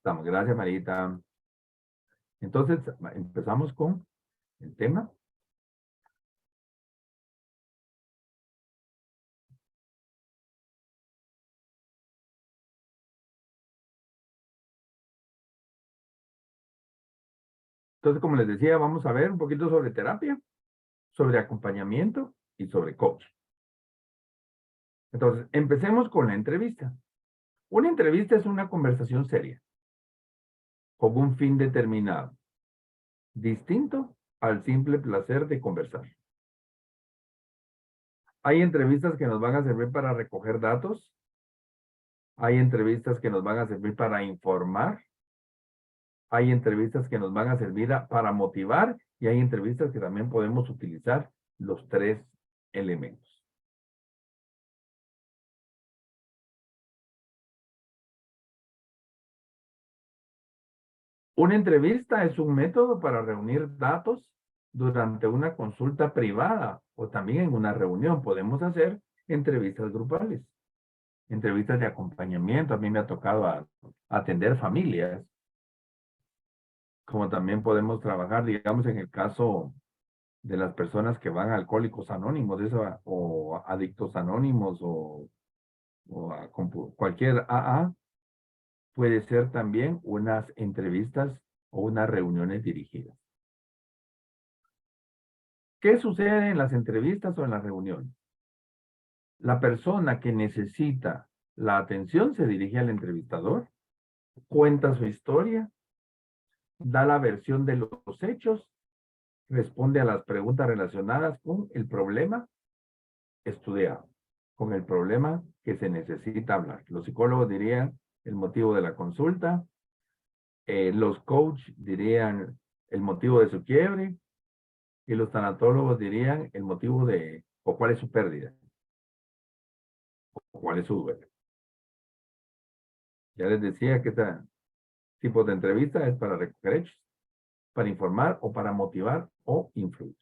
Estamos, gracias Marita. Entonces, empezamos con el tema. Entonces, como les decía, vamos a ver un poquito sobre terapia, sobre acompañamiento y sobre coach. Entonces, empecemos con la entrevista. Una entrevista es una conversación seria, con un fin determinado, distinto al simple placer de conversar. Hay entrevistas que nos van a servir para recoger datos, hay entrevistas que nos van a servir para informar, hay entrevistas que nos van a servir para motivar y hay entrevistas que también podemos utilizar los tres elementos. Una entrevista es un método para reunir datos durante una consulta privada o también en una reunión. Podemos hacer entrevistas grupales, entrevistas de acompañamiento. A mí me ha tocado atender familias, como también podemos trabajar, digamos, en el caso de las personas que van a Alcohólicos Anónimos, o Adictos Anónimos, o cualquier AA, puede ser también unas entrevistas o unas reuniones dirigidas. ¿Qué sucede en las entrevistas o en las reuniones? La persona que necesita la atención se dirige al entrevistador, cuenta su historia, da la versión de los hechos, responde a las preguntas relacionadas con el problema estudiado, con el problema que se necesita hablar. Los psicólogos dirían el motivo de la consulta, los coaches dirían el motivo de su quiebre y los tanatólogos dirían el motivo o cuál es su pérdida, o cuál es su duelo. Ya les decía que este tipo de entrevista es para recoger hechos, para informar o para motivar o influir.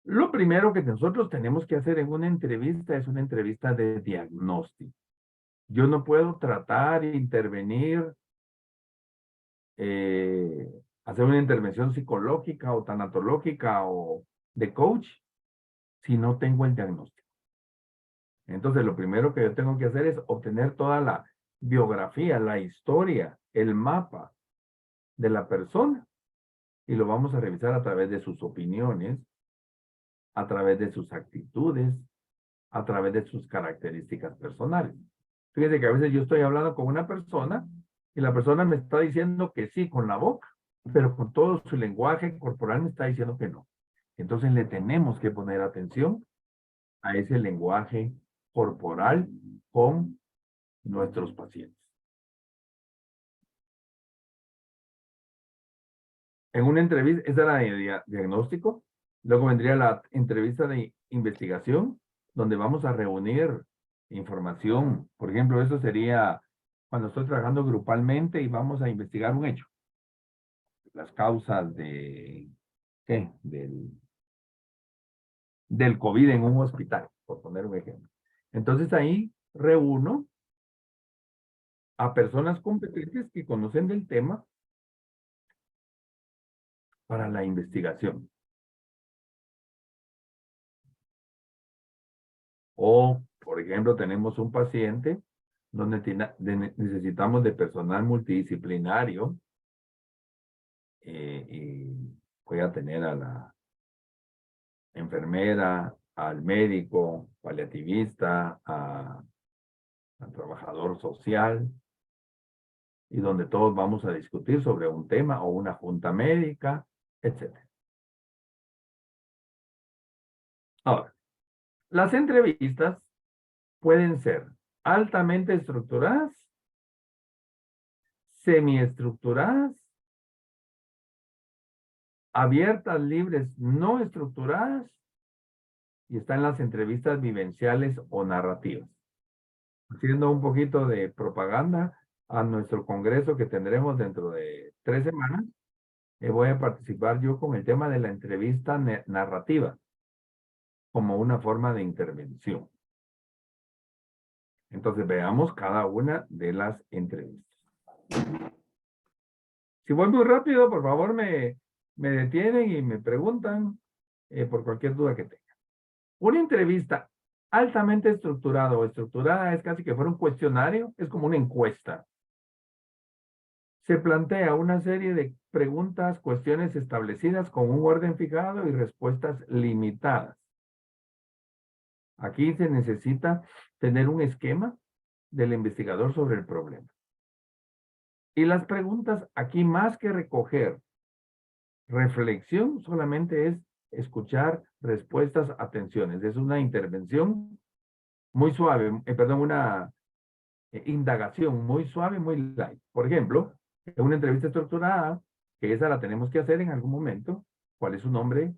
Lo primero que nosotros tenemos que hacer en una entrevista es una entrevista de diagnóstico. Yo no puedo tratar, intervenir, hacer una intervención psicológica o tanatológica o de coach si no tengo el diagnóstico. Entonces, lo primero que yo tengo que hacer es obtener toda la biografía, la historia, el mapa de la persona y lo vamos a revisar a través de sus opiniones, a través de sus actitudes, a través de sus características personales. Fíjense que a veces yo estoy hablando con una persona y la persona me está diciendo que sí con la boca, pero con todo su lenguaje corporal me está diciendo que no. Entonces le tenemos que poner atención a ese lenguaje corporal con nuestros pacientes. En una entrevista, esa era la de diagnóstico, luego vendría la entrevista de investigación, donde vamos a reunir información. Por ejemplo, eso sería cuando estoy trabajando grupalmente y vamos a investigar un hecho. Las causas ¿qué? Del COVID en un hospital, por poner un ejemplo. Entonces ahí reúno a personas competentes que conocen del tema para la investigación. O, por ejemplo, tenemos un paciente donde necesitamos de personal multidisciplinario y voy a tener a la enfermera, al médico, paliativista, al trabajador social, y donde todos vamos a discutir sobre un tema o una junta médica, etc. Ahora, las entrevistas pueden ser altamente estructuradas, semiestructuradas, abiertas, libres, no estructuradas, y están las entrevistas vivenciales o narrativas. Haciendo un poquito de propaganda a nuestro congreso que tendremos dentro de 3 semanas, voy a participar yo con el tema de la entrevista narrativa como una forma de intervención. Entonces veamos cada una de las entrevistas. Si voy muy rápido, por favor me detienen y me preguntan por cualquier duda que tengan. Una entrevista altamente estructurada o estructurada es casi que fuera un cuestionario, es como una encuesta. Se plantea una serie de preguntas, cuestiones establecidas con un orden fijado y respuestas limitadas. Aquí se necesita tener un esquema del investigador sobre el problema. Y las preguntas aquí, más que recoger reflexión, solamente es escuchar respuestas, atenciones. Es una intervención muy suave, perdón, una indagación muy suave, muy light. Por ejemplo, en una entrevista estructurada, que esa la tenemos que hacer en algún momento, cuál es su nombre,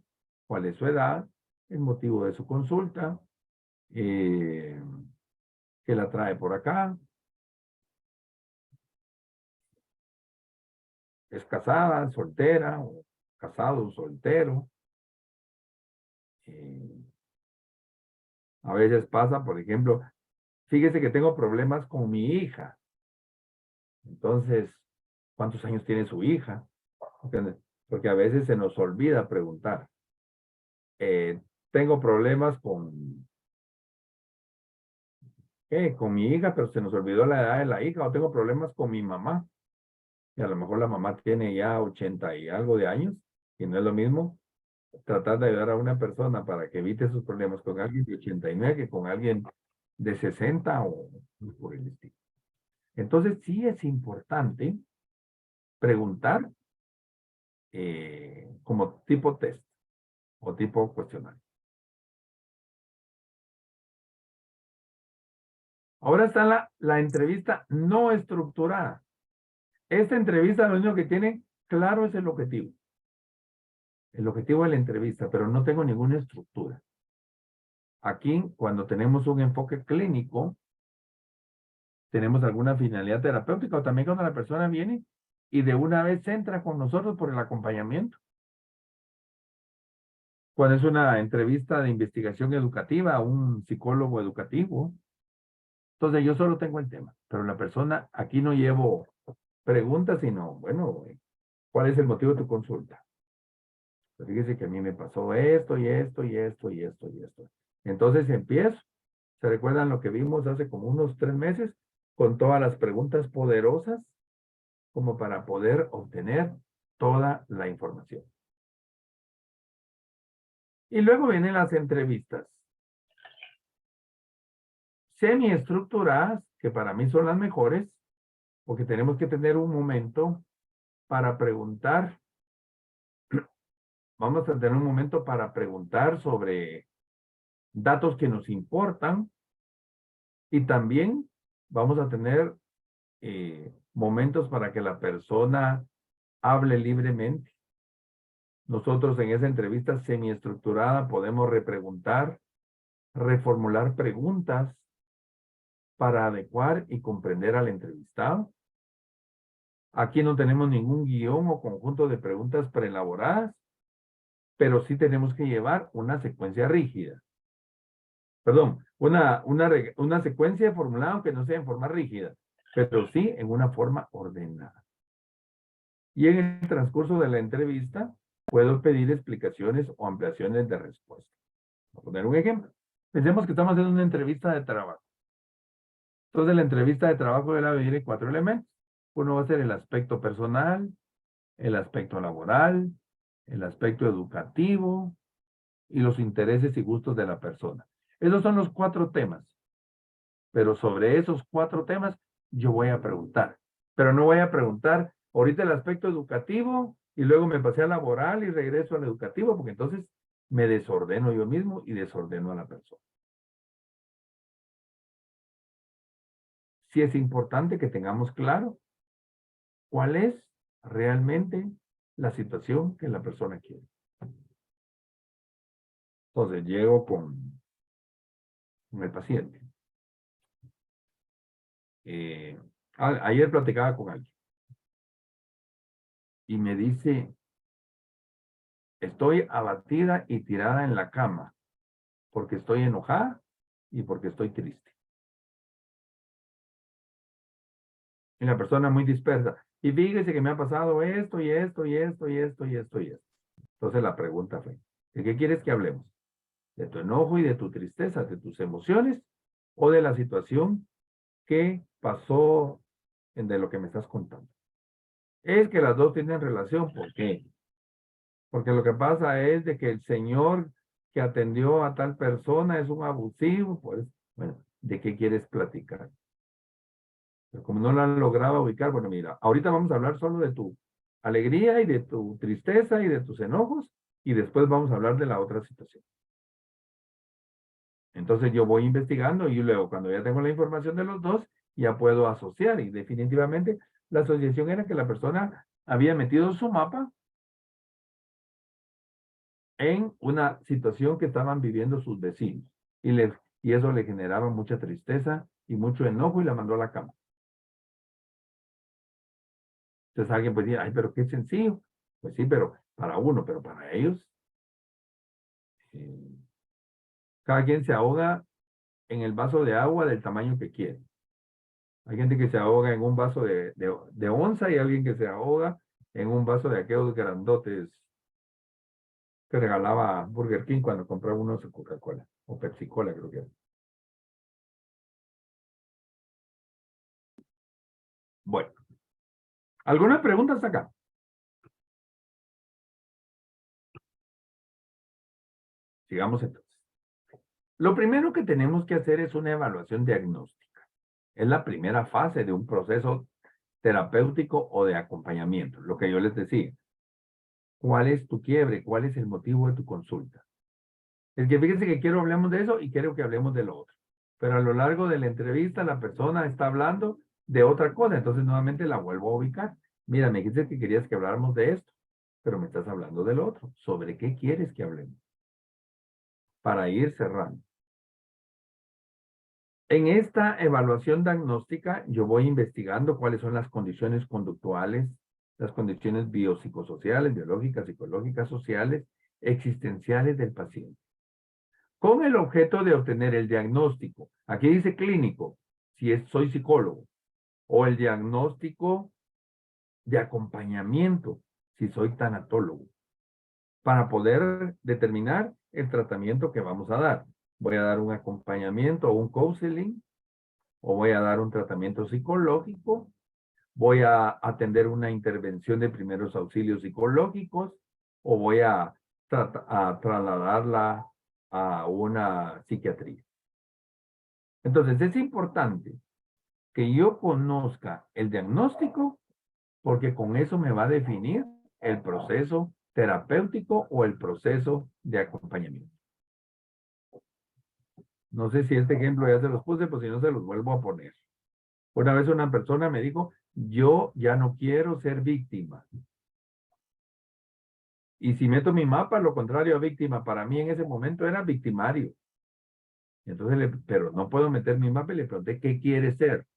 cuál es su edad, el motivo de su consulta, qué la trae por acá, es casada, soltera, o casado, soltero. Eh, a veces pasa, por ejemplo, fíjese que tengo problemas con mi hija. Entonces, ¿cuántos años tiene su hija? Porque a veces se nos olvida preguntar. Tengo problemas con mi hija, pero se nos olvidó la edad de la hija, o tengo problemas con mi mamá, y a lo mejor la mamá tiene ya 80 y algo de años, y no es lo mismo tratar de ayudar a una persona para que evite sus problemas con alguien de 89 que con alguien de 60 o por el estilo. Entonces sí es importante preguntar como tipo test o tipo cuestionario. Ahora está la entrevista no estructurada. Esta entrevista lo único que tiene claro es el objetivo. El objetivo de la entrevista, pero no tengo ninguna estructura. Aquí, cuando tenemos un enfoque clínico, tenemos alguna finalidad terapéutica o también cuando la persona viene y de una vez entra con nosotros por el acompañamiento. Cuando es una entrevista de investigación educativa, un psicólogo educativo, entonces yo solo tengo el tema, pero la persona, aquí no llevo preguntas, sino, bueno, ¿cuál es el motivo de tu consulta? Pues fíjese que a mí me pasó esto y esto y esto y esto y esto. Entonces empiezo. ¿Se recuerdan lo que vimos hace como unos 3 meses? Con todas las preguntas poderosas como para poder obtener toda la información. Y luego vienen las entrevistas semiestructuradas, que para mí son las mejores, porque tenemos que tener un momento para preguntar. Vamos a tener un momento para preguntar sobre datos que nos importan y también vamos a tener momentos para que la persona hable libremente. Nosotros en esa entrevista semiestructurada podemos repreguntar, reformular preguntas para adecuar y comprender al entrevistado. Aquí no tenemos ningún guión o conjunto de preguntas preelaboradas, pero sí tenemos que llevar una secuencia rígida. Perdón, una secuencia formulada aunque no sea en forma rígida, pero sí en una forma ordenada. Y en el transcurso de la entrevista puedo pedir explicaciones o ampliaciones de respuesta. Voy a poner un ejemplo. Pensemos que estamos haciendo una entrevista de trabajo. Entonces, la entrevista de trabajo debe venir en 4 elementos. Uno va a ser el aspecto personal, el aspecto laboral, el aspecto educativo y los intereses y gustos de la persona. Esos son los 4 temas. Pero sobre esos 4 temas yo voy a preguntar. Pero no voy a preguntar ahorita el aspecto educativo y luego me pasé al laboral y regreso al educativo, porque entonces me desordeno yo mismo y desordeno a la persona. Sí es importante que tengamos claro cuál es realmente la situación que la persona quiere. Entonces, llego con el paciente. Ayer platicaba con alguien y me dice, estoy abatida y tirada en la cama porque estoy enojada y porque estoy triste. Y la persona muy dispersa. Y fíjese que me ha pasado esto y esto y esto y esto y esto y esto. Entonces la pregunta fue, ¿de qué quieres que hablemos? ¿De tu enojo y de tu tristeza, de tus emociones o de la situación que pasó de lo que me estás contando? Es que las dos tienen relación. ¿Por qué? Porque lo que pasa es de que el señor que atendió a tal persona es un abusivo, pues, bueno, ¿de qué quieres platicar? Pero como no lo han logrado ubicar, bueno, mira, ahorita vamos a hablar solo de tu alegría y de tu tristeza y de tus enojos, y después vamos a hablar de la otra situación. Entonces yo voy investigando y luego cuando ya tengo la información de los dos, ya puedo asociar, y definitivamente la asociación era que la persona había metido su mapa en una situación que estaban viviendo sus vecinos, y eso le generaba mucha tristeza y mucho enojo y la mandó a la cama. Entonces alguien puede decir, ay, pero qué sencillo. Pues sí, pero para uno, pero para ellos, eh, cada quien se ahoga en el vaso de agua del tamaño que quiere. Hay gente que se ahoga en un vaso de onza y alguien que se ahoga en un vaso de aquellos grandotes que regalaba Burger King cuando compraba unos de Coca-Cola o Pepsi-Cola, creo que era. Bueno, ¿alguna pregunta hasta acá? Sigamos entonces. Lo primero que tenemos que hacer es una evaluación diagnóstica. Es la primera fase de un proceso terapéutico o de acompañamiento, lo que yo les decía. ¿Cuál es tu quiebre? ¿Cuál es el motivo de tu consulta? Es que fíjense que quiero hablemos de eso y quiero que hablemos de lo otro. Pero a lo largo de la entrevista la persona está hablando de otra cosa, entonces nuevamente la vuelvo a ubicar. Mira, me dijiste que querías que habláramos de esto, pero me estás hablando del otro. ¿Sobre qué quieres que hablemos? Para ir cerrando. En esta evaluación diagnóstica, yo voy investigando cuáles son las condiciones conductuales, las condiciones biopsicosociales, biológicas, psicológicas, sociales, existenciales del paciente, con el objeto de obtener el diagnóstico. Aquí dice clínico, si soy psicólogo, o el diagnóstico de acompañamiento, si soy tanatólogo, para poder determinar el tratamiento que vamos a dar. Voy a dar un acompañamiento o un counseling, o voy a dar un tratamiento psicológico, voy a atender una intervención de primeros auxilios psicológicos, o voy a trasladarla a una psiquiatría. Entonces, es importante que yo conozca el diagnóstico porque con eso me va a definir el proceso terapéutico o el proceso de acompañamiento. No sé si este ejemplo ya se los puse, pues si no se los vuelvo a poner. Una vez una persona me dijo, yo ya no quiero ser víctima. Y si meto mi mapa, lo contrario a víctima, para mí en ese momento era victimario. Entonces, pero no puedo meter mi mapa y le pregunté, ¿qué quiere ser?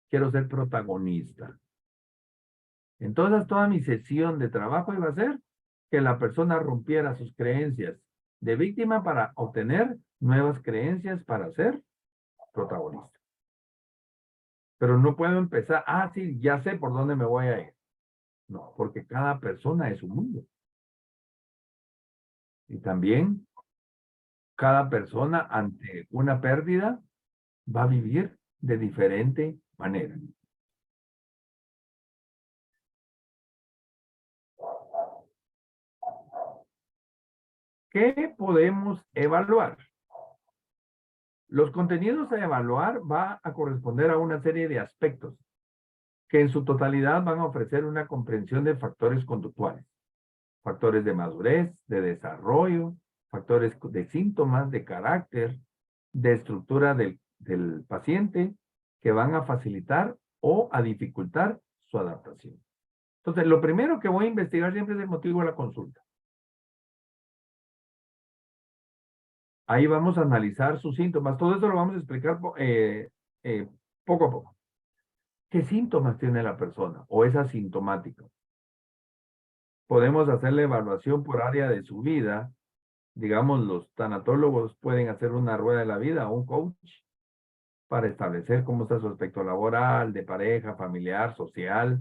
Quiero ser protagonista. Entonces, toda mi sesión de trabajo iba a ser que la persona rompiera sus creencias de víctima para obtener nuevas creencias para ser protagonista. Pero no puedo empezar, sí, ya sé por dónde me voy a ir. No, porque cada persona es un mundo. Y también cada persona ante una pérdida va a vivir de diferente manera. ¿Qué podemos evaluar? Los contenidos a evaluar va a corresponder a una serie de aspectos que en su totalidad van a ofrecer una comprensión de factores conductuales, factores de madurez, de desarrollo, factores de síntomas, de carácter, de estructura del paciente que van a facilitar o a dificultar su adaptación. Entonces, lo primero que voy a investigar siempre es el motivo de la consulta. Ahí vamos a analizar sus síntomas. Todo esto lo vamos a explicar poco a poco. ¿Qué síntomas tiene la persona o es asintomática? Podemos hacer la evaluación por área de su vida. Digamos, los tanatólogos pueden hacer una rueda de la vida o un coach para establecer cómo está su aspecto laboral, de pareja, familiar, social.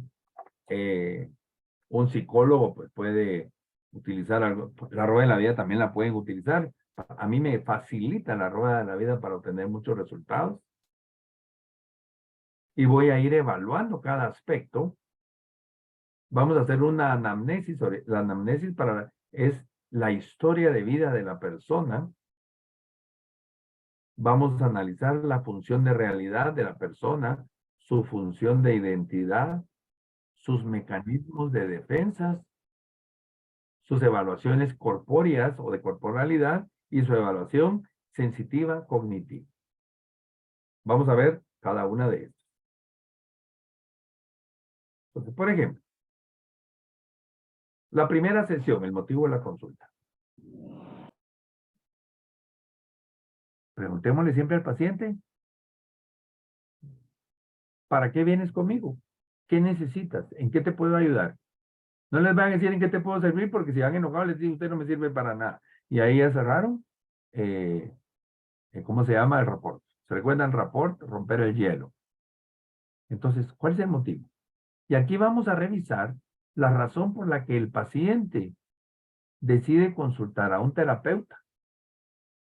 Un psicólogo pues, puede utilizar algo. La rueda de la vida también la pueden utilizar. A mí me facilita la rueda de la vida para obtener muchos resultados. Y voy a ir evaluando cada aspecto. Vamos a hacer una anamnesis. La anamnesis es la historia de vida de la persona. Vamos a analizar la función de realidad de la persona, su función de identidad, sus mecanismos de defensas, sus evaluaciones corpóreas o de corporalidad y su evaluación sensitiva cognitiva. Vamos a ver cada una de estas. Entonces, por ejemplo, la primera sesión, el motivo de la consulta. Preguntémosle siempre al paciente, ¿para qué vienes conmigo? ¿Qué necesitas? ¿En qué te puedo ayudar? No les van a decir en qué te puedo servir porque si van enojados les digo, usted no me sirve para nada. Y ahí ya cerraron, ¿cómo se llama? El rapport. ¿Se recuerdan rapport? Romper el hielo. Entonces, ¿cuál es el motivo? Y aquí vamos a revisar la razón por la que el paciente decide consultar a un terapeuta.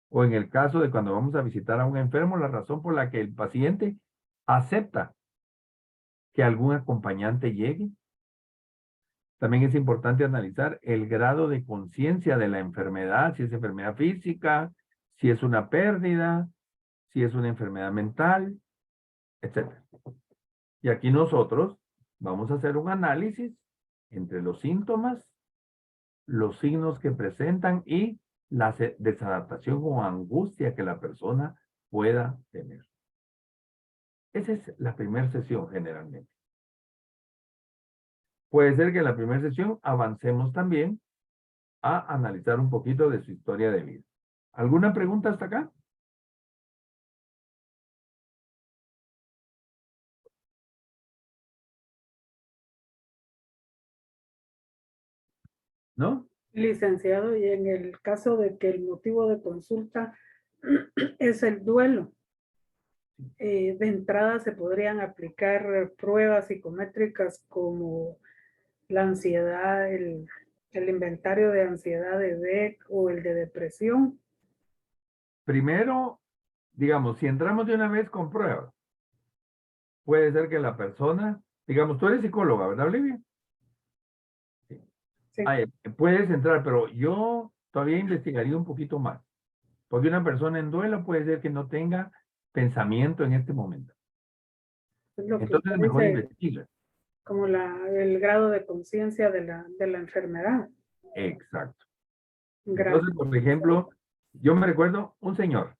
O en el caso de cuando vamos a visitar a un enfermo, la razón por la que el paciente acepta que algún acompañante llegue. También es importante analizar el grado de conciencia de la enfermedad, si es enfermedad física, si es una pérdida, si es una enfermedad mental, etc. Y aquí nosotros vamos a hacer un análisis entre los síntomas, los signos que presentan y la desadaptación o angustia que la persona pueda tener. Esa es la primera sesión generalmente. Puede ser que en la primera sesión avancemos también a analizar un poquito de su historia de vida. ¿Alguna pregunta hasta acá? ¿No? Licenciado, y en el caso de que el motivo de consulta es el duelo, de entrada se podrían aplicar pruebas psicométricas como la ansiedad, el inventario de ansiedad de Beck o el de depresión. Primero, digamos, si entramos de una vez con pruebas, puede ser que la persona, digamos, tú eres psicóloga, ¿verdad, Olivia? Sí. Sí. Puedes entrar, pero yo todavía investigaría un poquito más. Porque una persona en duelo puede ser que no tenga pensamiento en este momento. Es lo que Entonces, usted mejor dice, investiga. como el grado de conciencia de la enfermedad. Exacto. Entonces, Gracias. por ejemplo, yo me recuerdo un señor,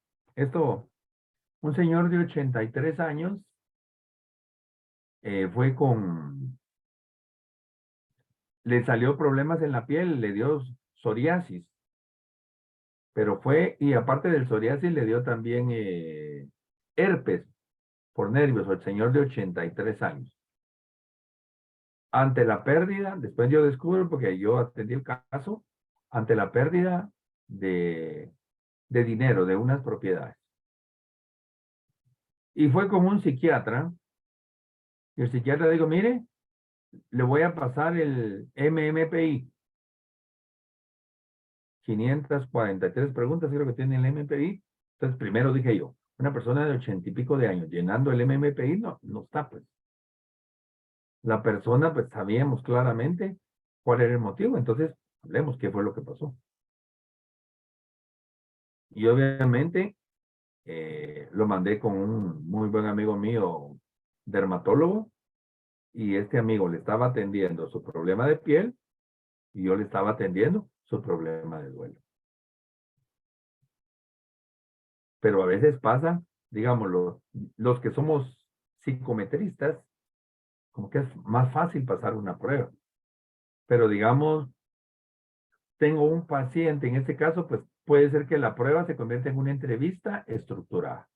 un señor de 83 años, le salió problemas en la piel, le dio psoriasis, pero y aparte del psoriasis, le dio también herpes por nervios, el señor de 83 años. Ante la pérdida, después yo descubro, porque yo atendí el caso, ante la pérdida de dinero, de unas propiedades. Y fue con un psiquiatra, y el psiquiatra dijo, mire, le voy a pasar el MMPI. 543 preguntas, creo que tiene el MMPI. Entonces, primero dije yo, una persona de 80 y pico de años llenando el MMPI, no está, pues. La persona, pues, sabíamos claramente cuál era el motivo. Entonces, hablemos qué fue lo que pasó. Y obviamente, lo mandé con un muy buen amigo mío, dermatólogo, y este amigo le estaba atendiendo su problema de piel y yo le estaba atendiendo su problema de duelo. Pero a veces pasa, digamos, los que somos psicometristas, como que es más fácil pasar una prueba. Pero digamos, tengo un paciente, en este caso, pues puede ser que la prueba se convierta en una entrevista estructurada.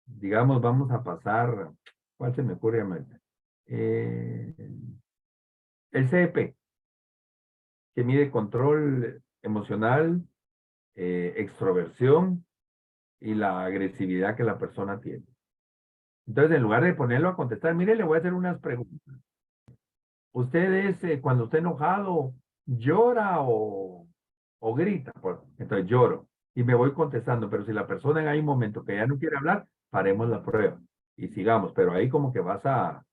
Digamos, vamos a pasar, ¿cuál se me ocurre? Eh, el CEP, que mide control emocional, extroversión y la agresividad que la persona tiene. Entonces, en lugar de ponerlo a contestar, mire, le voy a hacer unas preguntas. ¿Usted es, cuando está enojado, llora o grita? Pues, entonces lloro y me voy contestando, pero si la persona en hay un momento que ya no quiere hablar, paremos la prueba y sigamos, pero ahí como que vas a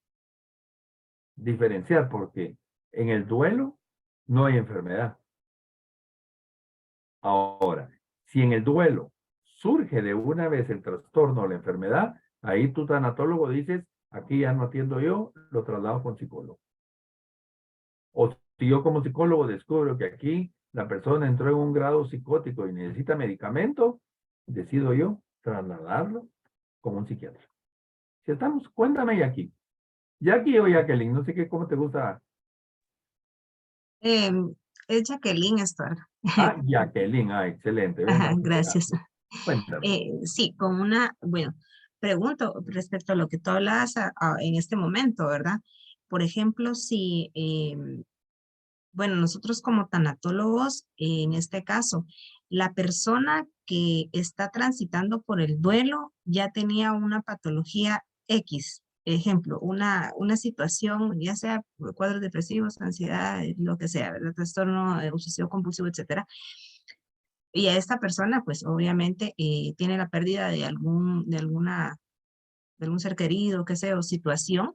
diferenciar porque en el duelo no hay enfermedad. Ahora, si en el duelo surge de una vez el trastorno o la enfermedad, ahí tu tanatólogo dices, aquí ya no atiendo yo, lo traslado con psicólogo. O si yo como psicólogo descubro que aquí la persona entró en un grado psicótico y necesita medicamento, decido yo trasladarlo con un psiquiatra. Si estamos, cuéntame Jackie. Jackie o Jacqueline, no sé qué, cómo te gusta. Em, es Jacqueline Stuart. Ah, Jacqueline, ah, excelente. Venga, Ajá, gracias. cuéntame. Sí, con una, bueno, pregunto respecto a lo que tú hablabas en este momento, ¿verdad? Por ejemplo, si, bueno, nosotros como tanatólogos, en este caso, la persona que está transitando por el duelo ya tenía una patología X, ejemplo, una situación, ya sea cuadros depresivos, ansiedad, lo que sea, ¿verdad? Trastorno obsesivo compulsivo, etcétera. Y a esta persona, pues obviamente tiene la pérdida de de algún ser querido, qué sé, o situación.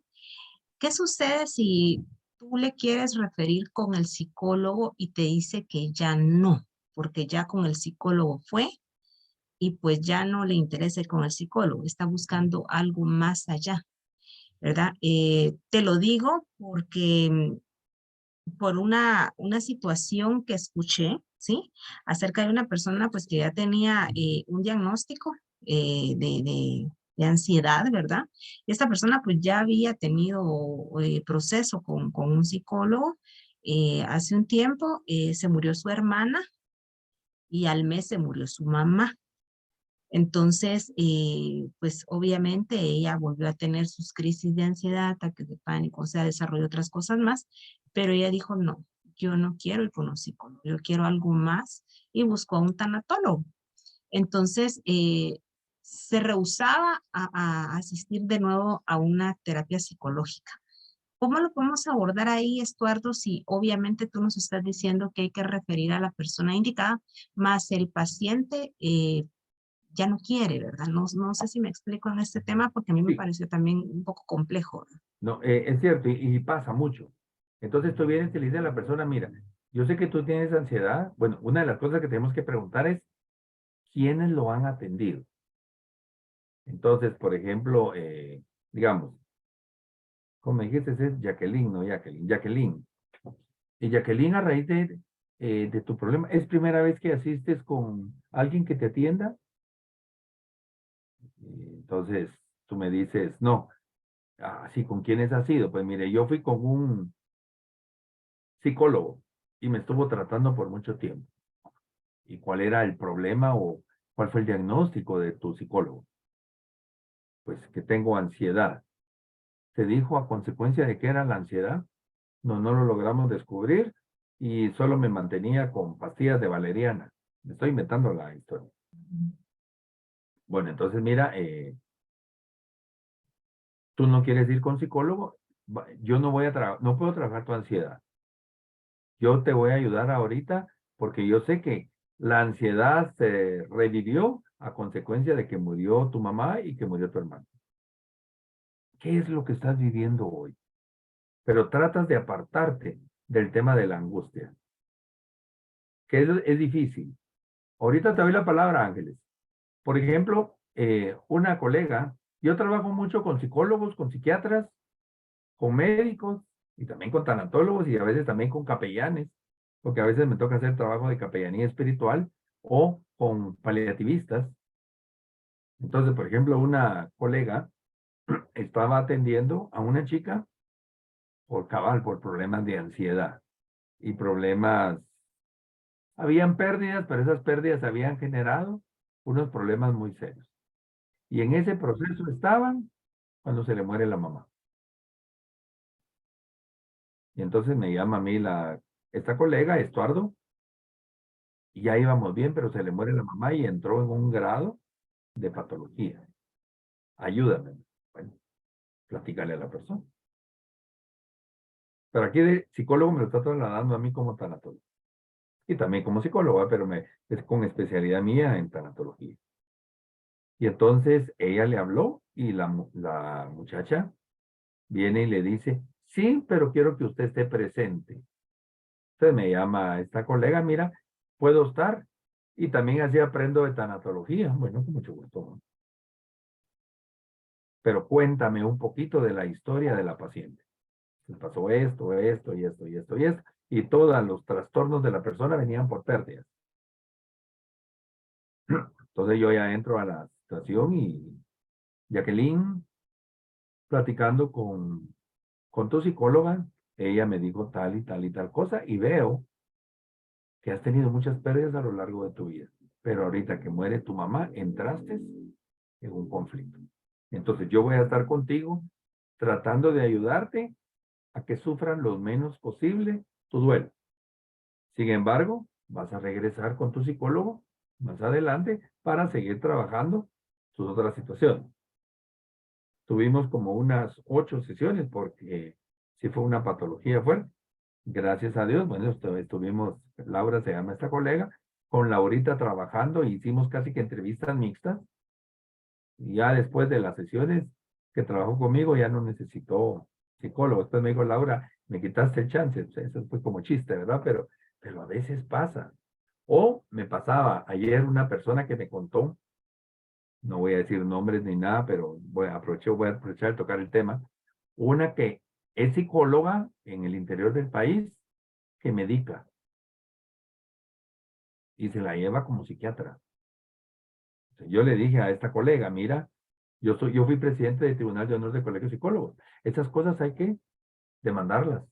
¿Qué sucede si tú le quieres referir con el psicólogo y te dice que ya no, porque ya con el psicólogo fue y pues ya no le interesa ir con el psicólogo, está buscando algo más allá, ¿verdad? Te lo digo porque por una situación que escuché, ¿sí? Acerca de una persona pues que ya tenía un diagnóstico de ansiedad, ¿verdad? Y esta persona pues ya había tenido proceso con un psicólogo. Hace un tiempo se murió su hermana y al mes se murió su mamá. Entonces, pues obviamente ella volvió a tener sus crisis de ansiedad, ataques de pánico, o sea, desarrolló otras cosas más, pero ella dijo, no, yo no quiero ir con un psicólogo, yo quiero algo más y buscó a un tanatólogo. Entonces, se rehusaba a asistir de nuevo a una terapia psicológica. ¿Cómo lo podemos abordar ahí, Estuardo, si obviamente tú nos estás diciendo que hay que referir a la persona indicada, más el paciente ya no quiere, ¿verdad? No, no sé si me explico en este tema porque a mí me Sí, pareció también un poco complejo, ¿verdad? no, es cierto, y pasa mucho. Entonces tú vienes y le dices a la persona, mira, yo sé que tú tienes ansiedad. Bueno, una de las cosas que tenemos que preguntar es, ¿quiénes lo han atendido? Entonces, por ejemplo, digamos, como dijiste, es Jacqueline, no Jacqueline, Jacqueline. Y Jacqueline, a raíz de tu problema, ¿es primera vez que asistes con alguien que te atienda? Entonces, tú me dices, no, sí, ¿con quiénes has sido? Pues mire, yo fui con un psicólogo y me estuvo tratando por mucho tiempo. ¿Y cuál era el problema o cuál fue el diagnóstico de tu psicólogo? Pues que tengo ansiedad. ¿Te dijo a consecuencia de qué era la ansiedad? No, no lo logramos descubrir y solo me mantenía con pastillas de valeriana. Me estoy inventando la historia. Bueno, entonces mira, tú no quieres ir con psicólogo, yo no voy a no puedo trabajar tu ansiedad. Yo te voy a ayudar ahorita porque yo sé que la ansiedad se revivió a consecuencia de que murió tu mamá y que murió tu hermano. ¿Qué es lo que estás viviendo hoy? Pero tratas de apartarte del tema de la angustia, que es difícil. Ahorita te doy la palabra, Ángeles. Por ejemplo, una colega, yo trabajo mucho con psicólogos, con psiquiatras, con médicos y también con tanatólogos y a veces también con capellanes, porque a veces me toca hacer trabajo de capellanía espiritual o con paliativistas. Entonces, por ejemplo, una colega estaba atendiendo a una chica por cabal, por problemas de ansiedad y problemas, habían pérdidas, pero esas pérdidas habían generado unos problemas muy serios. Y en ese proceso estaban cuando se le muere la mamá. Y entonces me llama a mí esta colega, Estuardo, y ya íbamos bien, pero se le muere la mamá y entró en un grado de patología. Ayúdame. Bueno, platícale a la persona. Pero aquí de psicólogo me lo está trasladando a mí como tanatólogo. Y también como psicóloga, pero es con especialidad mía en tanatología. Y entonces ella le habló y la muchacha viene y le dice, sí, pero quiero que usted esté presente. Entonces me llama esta colega, mira, puedo estar. Y también así aprendo de tanatología. Bueno, con mucho gusto. Pero cuéntame un poquito de la historia de la paciente. Me pasó esto, esto y esto y esto y esto. Y todos los trastornos de la persona venían por pérdidas. Entonces yo ya entro a la situación y Jacqueline, platicando con tu psicóloga, ella me dijo tal y tal y tal cosa y veo que has tenido muchas pérdidas a lo largo de tu vida. Pero ahorita que muere tu mamá, entraste en un conflicto. Entonces yo voy a estar contigo tratando de ayudarte a que sufran lo menos posible tu duelo. Sin embargo, vas a regresar con tu psicólogo más adelante para seguir trabajando sus otras situaciones. Tuvimos como unas 8 sesiones porque sí fue una patología fuerte. Gracias a Dios, bueno, estuvimos, Laura se llama esta colega, con Laurita trabajando, hicimos casi que entrevistas mixtas. Y ya después de las sesiones que trabajó conmigo, ya no necesitó psicólogo. Después me dijo, Laura, me quitaste el chance. Pues eso fue como chiste, ¿verdad? Pero a veces pasa. O me pasaba ayer una persona que me contó, no voy a decir nombres ni nada, pero voy a aprovechar de tocar el tema. Una que es psicóloga en el interior del país, que medica y se la lleva como psiquiatra. Yo le dije a esta colega, mira, yo fui presidente del Tribunal de Honor del Colegio de Psicólogos. Esas cosas hay que demandarlas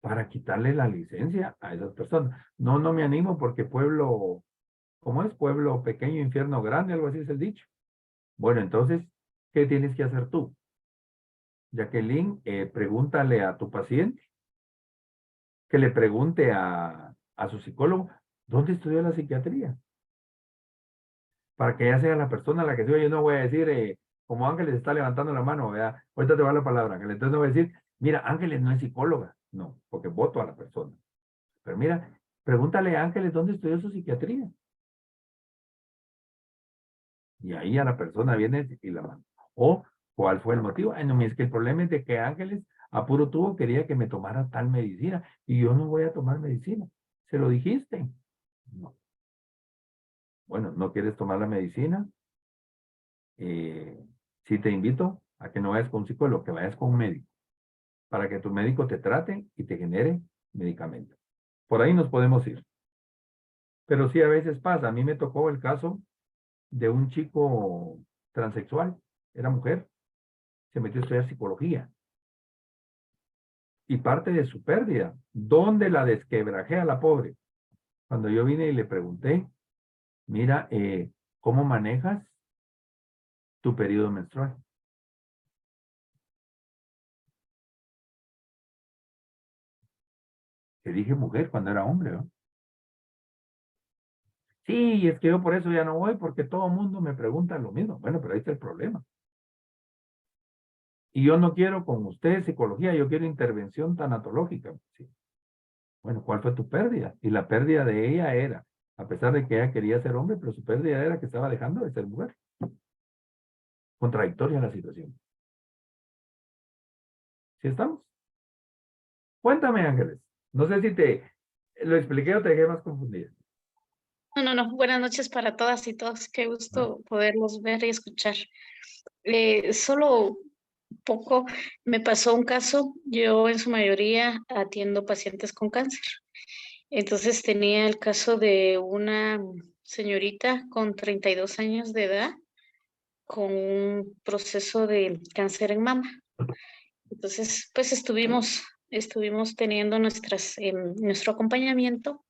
para quitarle la licencia a esas personas. No, no me animo porque pueblo, ¿cómo es? Pueblo pequeño, infierno grande, algo así es el dicho. Bueno, entonces, ¿qué tienes que hacer tú? Jacqueline, pregúntale a tu paciente, que le pregunte a su psicólogo, ¿dónde estudió la psiquiatría? Para que ella sea la persona a la que yo no voy a decir, como Ángeles está levantando la mano, ¿verdad? Ahorita te va la palabra, Ángeles. Entonces no voy a decir, mira, Ángeles no es psicóloga. No, porque voto a la persona. Pero mira, pregúntale a Ángeles dónde estudió su psiquiatría. Y ahí a la persona viene y la manda. O, ¿cuál fue el motivo? Ay, no, es que el problema es de que Ángeles, a puro tubo, quería que me tomara tal medicina. Y yo no voy a tomar medicina. ¿Se lo dijiste? No. Bueno, ¿no quieres tomar la medicina? Sí te invito a que no vayas con un psicólogo, que vayas con un médico, para que tu médico te trate y te genere medicamento. Por ahí nos podemos ir. Pero sí a veces pasa. A mí me tocó el caso de un chico transexual, era mujer, se metió a estudiar psicología. Y parte de su pérdida, ¿dónde la desquebrajé a la pobre? Cuando yo vine y le pregunté, mira, ¿cómo manejas tu periodo menstrual? Te dije mujer cuando era hombre, ¿no? Sí, es que yo por eso ya no voy, porque todo el mundo me pregunta lo mismo. Bueno, pero ahí está el problema. Y yo no quiero con usted psicología, yo quiero intervención tanatológica. Sí. Bueno, ¿cuál fue tu pérdida? Y la pérdida de ella era, a pesar de que ella quería ser hombre, pero su pérdida era que estaba dejando de ser mujer. Contradictoria la situación. ¿Sí estamos? Cuéntame, Ángeles. No sé si te lo expliqué o te dejé más confundida. No, no, no. Buenas noches para todas y todos. Qué gusto poderlos ver y escuchar. Solo poco me pasó un caso. Yo en su mayoría atiendo pacientes con cáncer. Entonces tenía el caso de una señorita con 32 años de edad con un proceso de cáncer en mama. Entonces, pues estuvimos teniendo nuestro acompañamiento.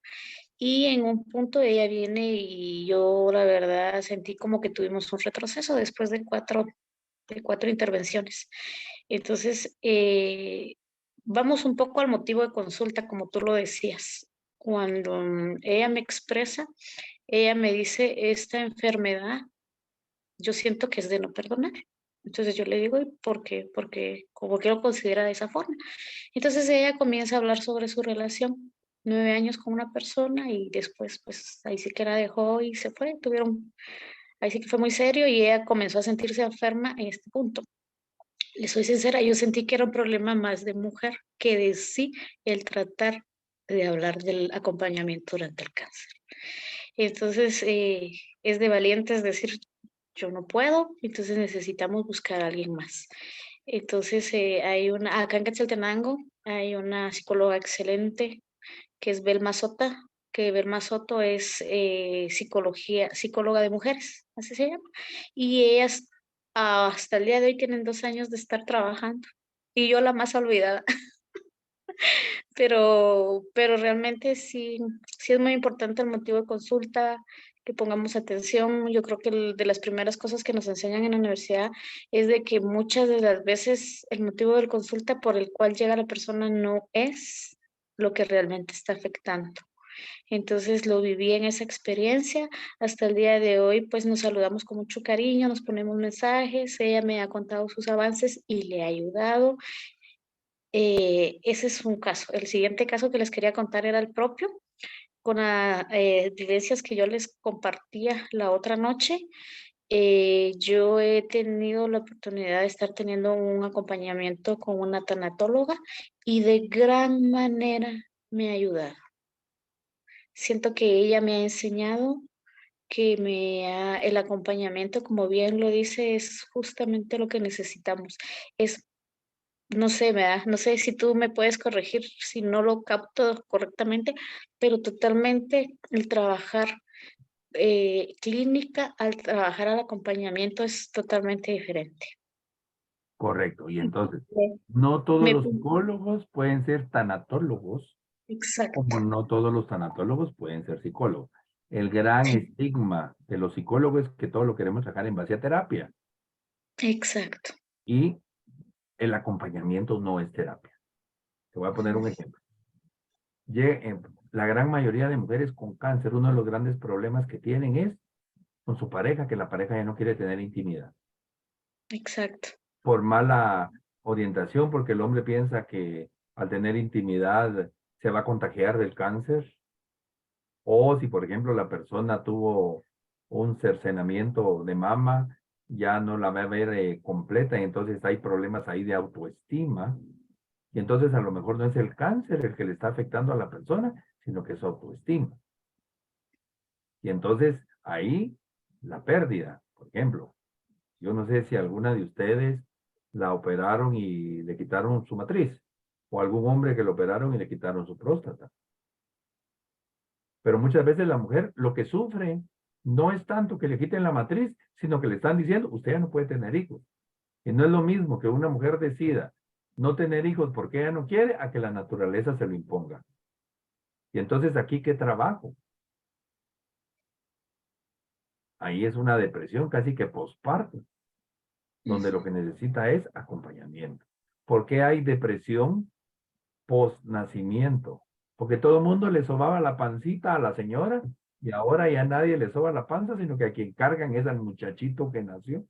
Y en un punto ella viene y yo la verdad sentí como que tuvimos un retroceso después de cuatro intervenciones. Entonces, vamos un poco al motivo de consulta, como tú lo decías. Cuando ella me expresa, ella me dice, esta enfermedad yo siento que es de no perdonar. Entonces yo le digo, ¿y por qué? Porque como que lo considera de esa forma. Entonces ella comienza a hablar sobre su relación, 9 años con una persona y después pues ahí sí que la dejó y se fue, ahí sí que fue muy serio y ella comenzó a sentirse enferma en este punto. Le soy sincera, yo sentí que era un problema más de mujer que de sí el tratar de hablar del acompañamiento durante el cáncer. Entonces, es de valientes decir, yo no puedo, entonces necesitamos buscar a alguien más. Entonces, acá en Quetzaltenango hay una psicóloga excelente que es Belma Sota, que Belma Soto es psicóloga de mujeres, así se llama. Y ellas hasta el día de hoy tienen 2 años de estar trabajando. Y yo la más olvidada. Pero realmente sí es muy importante el motivo de consulta, que pongamos atención. Yo creo que de las primeras cosas que nos enseñan en la universidad es de que muchas de las veces el motivo de consulta por el cual llega la persona no es lo que realmente está afectando. Entonces lo viví en esa experiencia. Hasta el día de hoy, pues nos saludamos con mucho cariño, nos ponemos mensajes. Ella me ha contado sus avances y le ha ayudado. Ese es un caso. El siguiente caso que les quería contar era el propio, con las vivencias que yo les compartía la otra noche. Yo he tenido la oportunidad de estar teniendo un acompañamiento con una tanatóloga y de gran manera me ha ayudado. Siento que ella me ha enseñado que el acompañamiento, como bien lo dice, es justamente lo que necesitamos. No sé, ¿verdad? No sé si tú me puedes corregir si no lo capto correctamente, pero totalmente el trabajar clínica al trabajar al acompañamiento es totalmente diferente. Correcto. Y entonces, Me- no todos me- los psicólogos pueden ser tanatólogos, exacto, como no todos los tanatólogos pueden ser psicólogos. El gran estigma de los psicólogos es que todo lo queremos sacar en base a terapia. exacto. Y el acompañamiento no es terapia. Te voy a poner un ejemplo. La gran mayoría de mujeres con cáncer, uno de los grandes problemas que tienen es con su pareja, que la pareja ya no quiere tener intimidad. Exacto. Por mala orientación, porque el hombre piensa que al tener intimidad se va a contagiar del cáncer. O si, por ejemplo, la persona tuvo un cercenamiento de mama, ya no la va a ver completa y entonces hay problemas ahí de autoestima. Y entonces a lo mejor no es el cáncer el que le está afectando a la persona, sino que es su autoestima. Y entonces ahí la pérdida, por ejemplo, yo no sé si alguna de ustedes la operaron y le quitaron su matriz, o algún hombre que lo operaron y le quitaron su próstata. Pero muchas veces la mujer lo que sufre no es tanto que le quiten la matriz, sino que le están diciendo, usted ya no puede tener hijos. Y no es lo mismo que una mujer decida no tener hijos porque ella no quiere, a que la naturaleza se lo imponga. Y entonces aquí, ¿qué trabajo? Ahí es una depresión casi que posparto, donde lo que necesita es acompañamiento. ¿Por qué hay depresión post-nacimiento? Porque todo el mundo le sobaba la pancita a la señora y ahora ya nadie le soba la panza, sino que a quien cargan es al muchachito que nació.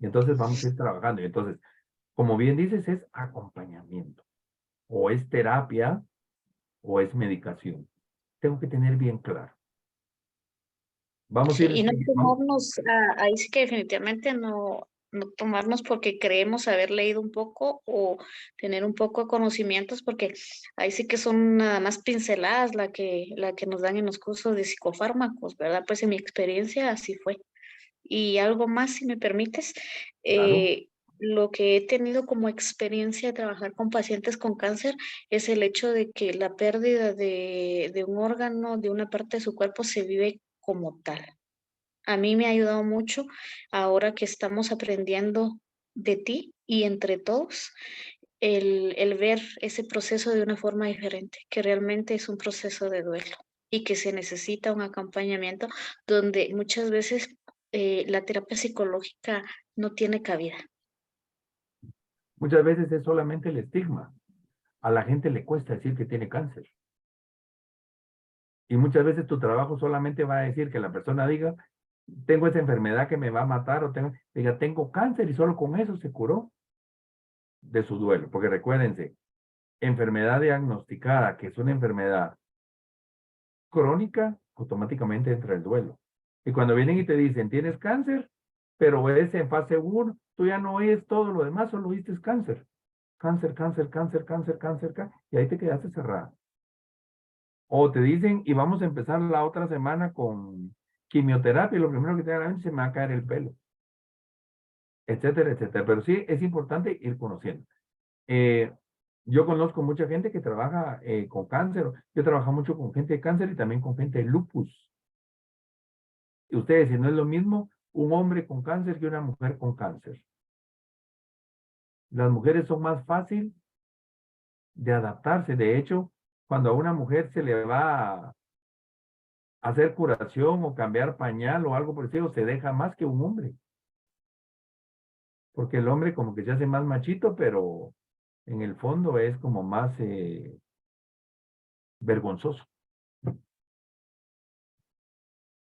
Y entonces vamos a ir trabajando. Y entonces, como bien dices, es acompañamiento. O es terapia o es medicación. Tengo que tener bien claro. Vamos a Sí, ir, y no tomarnos, ahí sí que definitivamente no tomarnos porque creemos haber leído un poco o tener un poco de conocimientos, porque ahí sí que son nada más pinceladas la que nos dan en los cursos de psicofármacos, ¿verdad? Pues en mi experiencia así fue. Y algo más, si me permites, claro. lo que he tenido como experiencia de trabajar con pacientes con cáncer es el hecho de que la pérdida de un órgano, de una parte de su cuerpo, se vive como tal. A mí me ha ayudado mucho ahora que estamos aprendiendo de ti y entre todos, el ver ese proceso de una forma diferente, que realmente es un proceso de duelo y que se necesita un acompañamiento donde muchas veces la terapia psicológica no tiene cabida. Muchas veces es solamente el estigma. A la gente le cuesta decir que tiene cáncer. Y muchas veces tu trabajo solamente va a decir que la persona diga tengo esa enfermedad que me va a matar, o tengo cáncer y solo con eso se curó de su duelo. Porque recuérdense, enfermedad diagnosticada, que es una enfermedad crónica, automáticamente entra el duelo. Y cuando vienen y te dicen, tienes cáncer, pero es en fase 1, tú ya no oyes todo lo demás, solo viste cáncer. Cáncer, cáncer, cáncer, cáncer, cáncer, y ahí te quedaste cerrada. O te dicen, y vamos a empezar la otra semana con quimioterapia, y lo primero que te da a la mente se me va a caer el pelo, etcétera, etcétera. Pero sí es importante ir conociendo. Yo conozco mucha gente que trabaja con cáncer. Yo trabajo mucho con gente de cáncer y también con gente de lupus. Y ustedes, si no es lo mismo, un hombre con cáncer que una mujer con cáncer. Las mujeres son más fácil de adaptarse. De hecho, cuando a una mujer se le va a hacer curación o cambiar pañal o algo por el estilo, se deja más que un hombre. Porque el hombre como que se hace más machito, pero en el fondo es como más vergonzoso.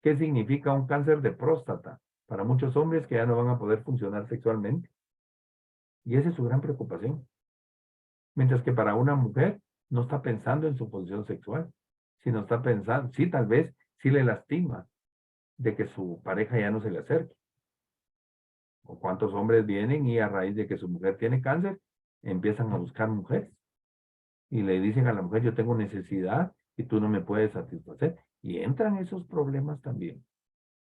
¿Qué significa un cáncer de próstata? Para muchos hombres que ya no van a poder funcionar sexualmente. Y esa es su gran preocupación. Mientras que para una mujer no está pensando en su posición sexual, sino está pensando, sí, tal vez sí le lastima de que su pareja ya no se le acerque. O cuántos hombres vienen y a raíz de que su mujer tiene cáncer, empiezan a buscar mujeres. Y le dicen a la mujer, yo tengo necesidad y tú no me puedes satisfacer. Y entran esos problemas también.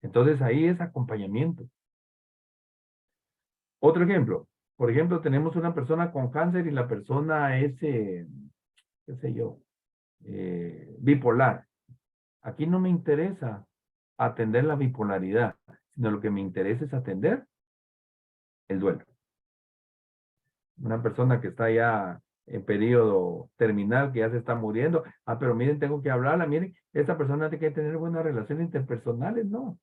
Entonces ahí es acompañamiento. Otro ejemplo. Por ejemplo, tenemos una persona con cáncer y la persona es, qué sé yo, bipolar. Aquí no me interesa atender la bipolaridad, sino lo que me interesa es atender el duelo. Una persona que está ya en periodo terminal, que ya se está muriendo. Ah, pero miren, tengo que hablarla. Miren, esta persona tiene que tener buenas relaciones interpersonales. No,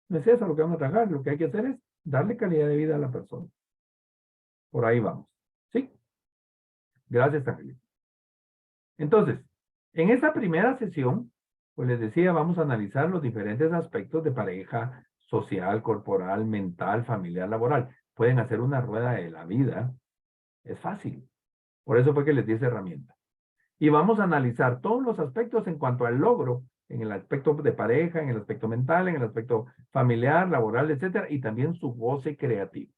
no es eso lo que vamos a trabajar. Lo que hay que hacer es darle calidad de vida a la persona. Por ahí vamos. ¿Sí? Gracias, Angelina. Entonces, en esta primera sesión, pues les decía, vamos a analizar los diferentes aspectos de pareja, social, corporal, mental, familiar, laboral. Pueden hacer una rueda de la vida. Es fácil. Por eso fue que les di esa herramienta. Y vamos a analizar todos los aspectos en cuanto al logro, en el aspecto de pareja, en el aspecto mental, en el aspecto familiar, laboral, etcétera, y también su goce creativo.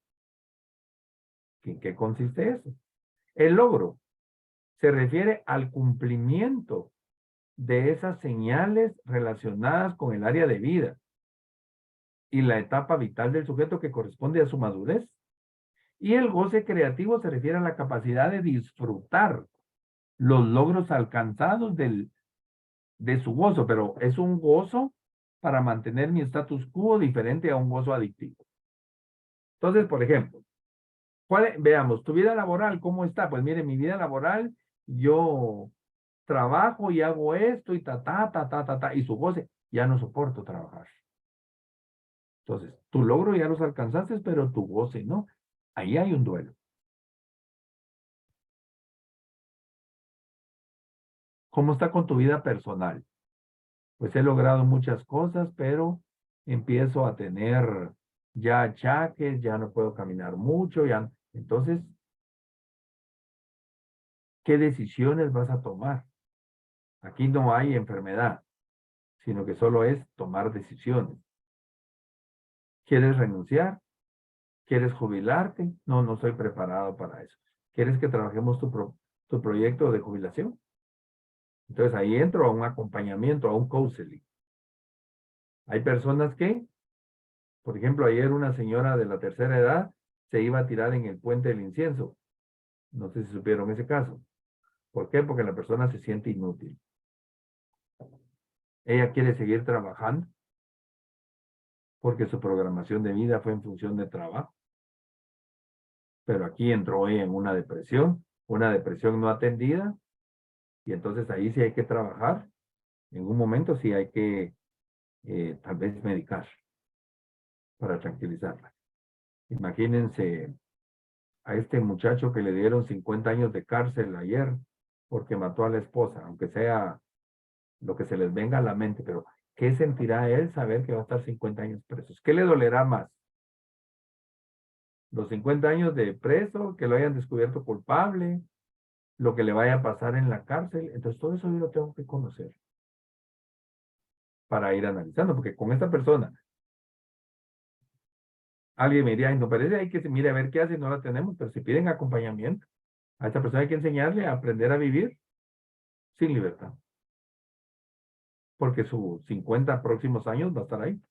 ¿En qué consiste eso? El logro se refiere al cumplimiento de esas señales relacionadas con el área de vida y la etapa vital del sujeto que corresponde a su madurez. Y el goce creativo se refiere a la capacidad de disfrutar los logros alcanzados de su gozo, pero es un gozo para mantener mi status quo diferente a un gozo adictivo. Entonces, por ejemplo, veamos, tu vida laboral, ¿cómo está? Pues mire, mi vida laboral, yo trabajo y hago esto y y su goce, ya no soporto trabajar. Entonces, tu logro ya los alcanzaste, pero tu goce no. Ahí hay un duelo. ¿Cómo está con tu vida personal? Pues he logrado muchas cosas, pero empiezo a tener ya achaques, ya no puedo caminar mucho, ya. Entonces, ¿qué decisiones vas a tomar? Aquí no hay enfermedad, sino que solo es tomar decisiones. ¿Quieres renunciar? ¿Quieres jubilarte? No, no estoy preparado para eso. ¿Quieres que trabajemos tu proyecto de jubilación? Entonces ahí entro a un acompañamiento, a un counseling. Hay personas que, por ejemplo, ayer una señora de la tercera edad se iba a tirar en el puente del incienso. No sé si supieron ese caso. ¿Por qué? Porque la persona se siente inútil. Ella quiere seguir trabajando porque su programación de vida fue en función de trabajo. Pero aquí entró ella en una depresión no atendida, y entonces ahí sí hay que trabajar. En un momento sí hay que tal vez medicar para tranquilizarla. Imagínense a este muchacho que le dieron 50 años de cárcel ayer porque mató a la esposa, aunque sea lo que se les venga a la mente, pero ¿Qué sentirá él saber que va a estar 50 años preso? ¿Qué le dolerá más? ¿Los 50 años de preso, que lo hayan descubierto culpable, lo que le vaya a pasar en la cárcel? Entonces todo eso yo lo tengo que conocer para ir analizando, porque con esta persona, alguien me diría, ay, no parece, hay que mire a ver qué hace, no la tenemos, pero si piden acompañamiento, a esta persona hay que enseñarle a aprender a vivir sin libertad, porque sus 50 próximos años va a estar ahí.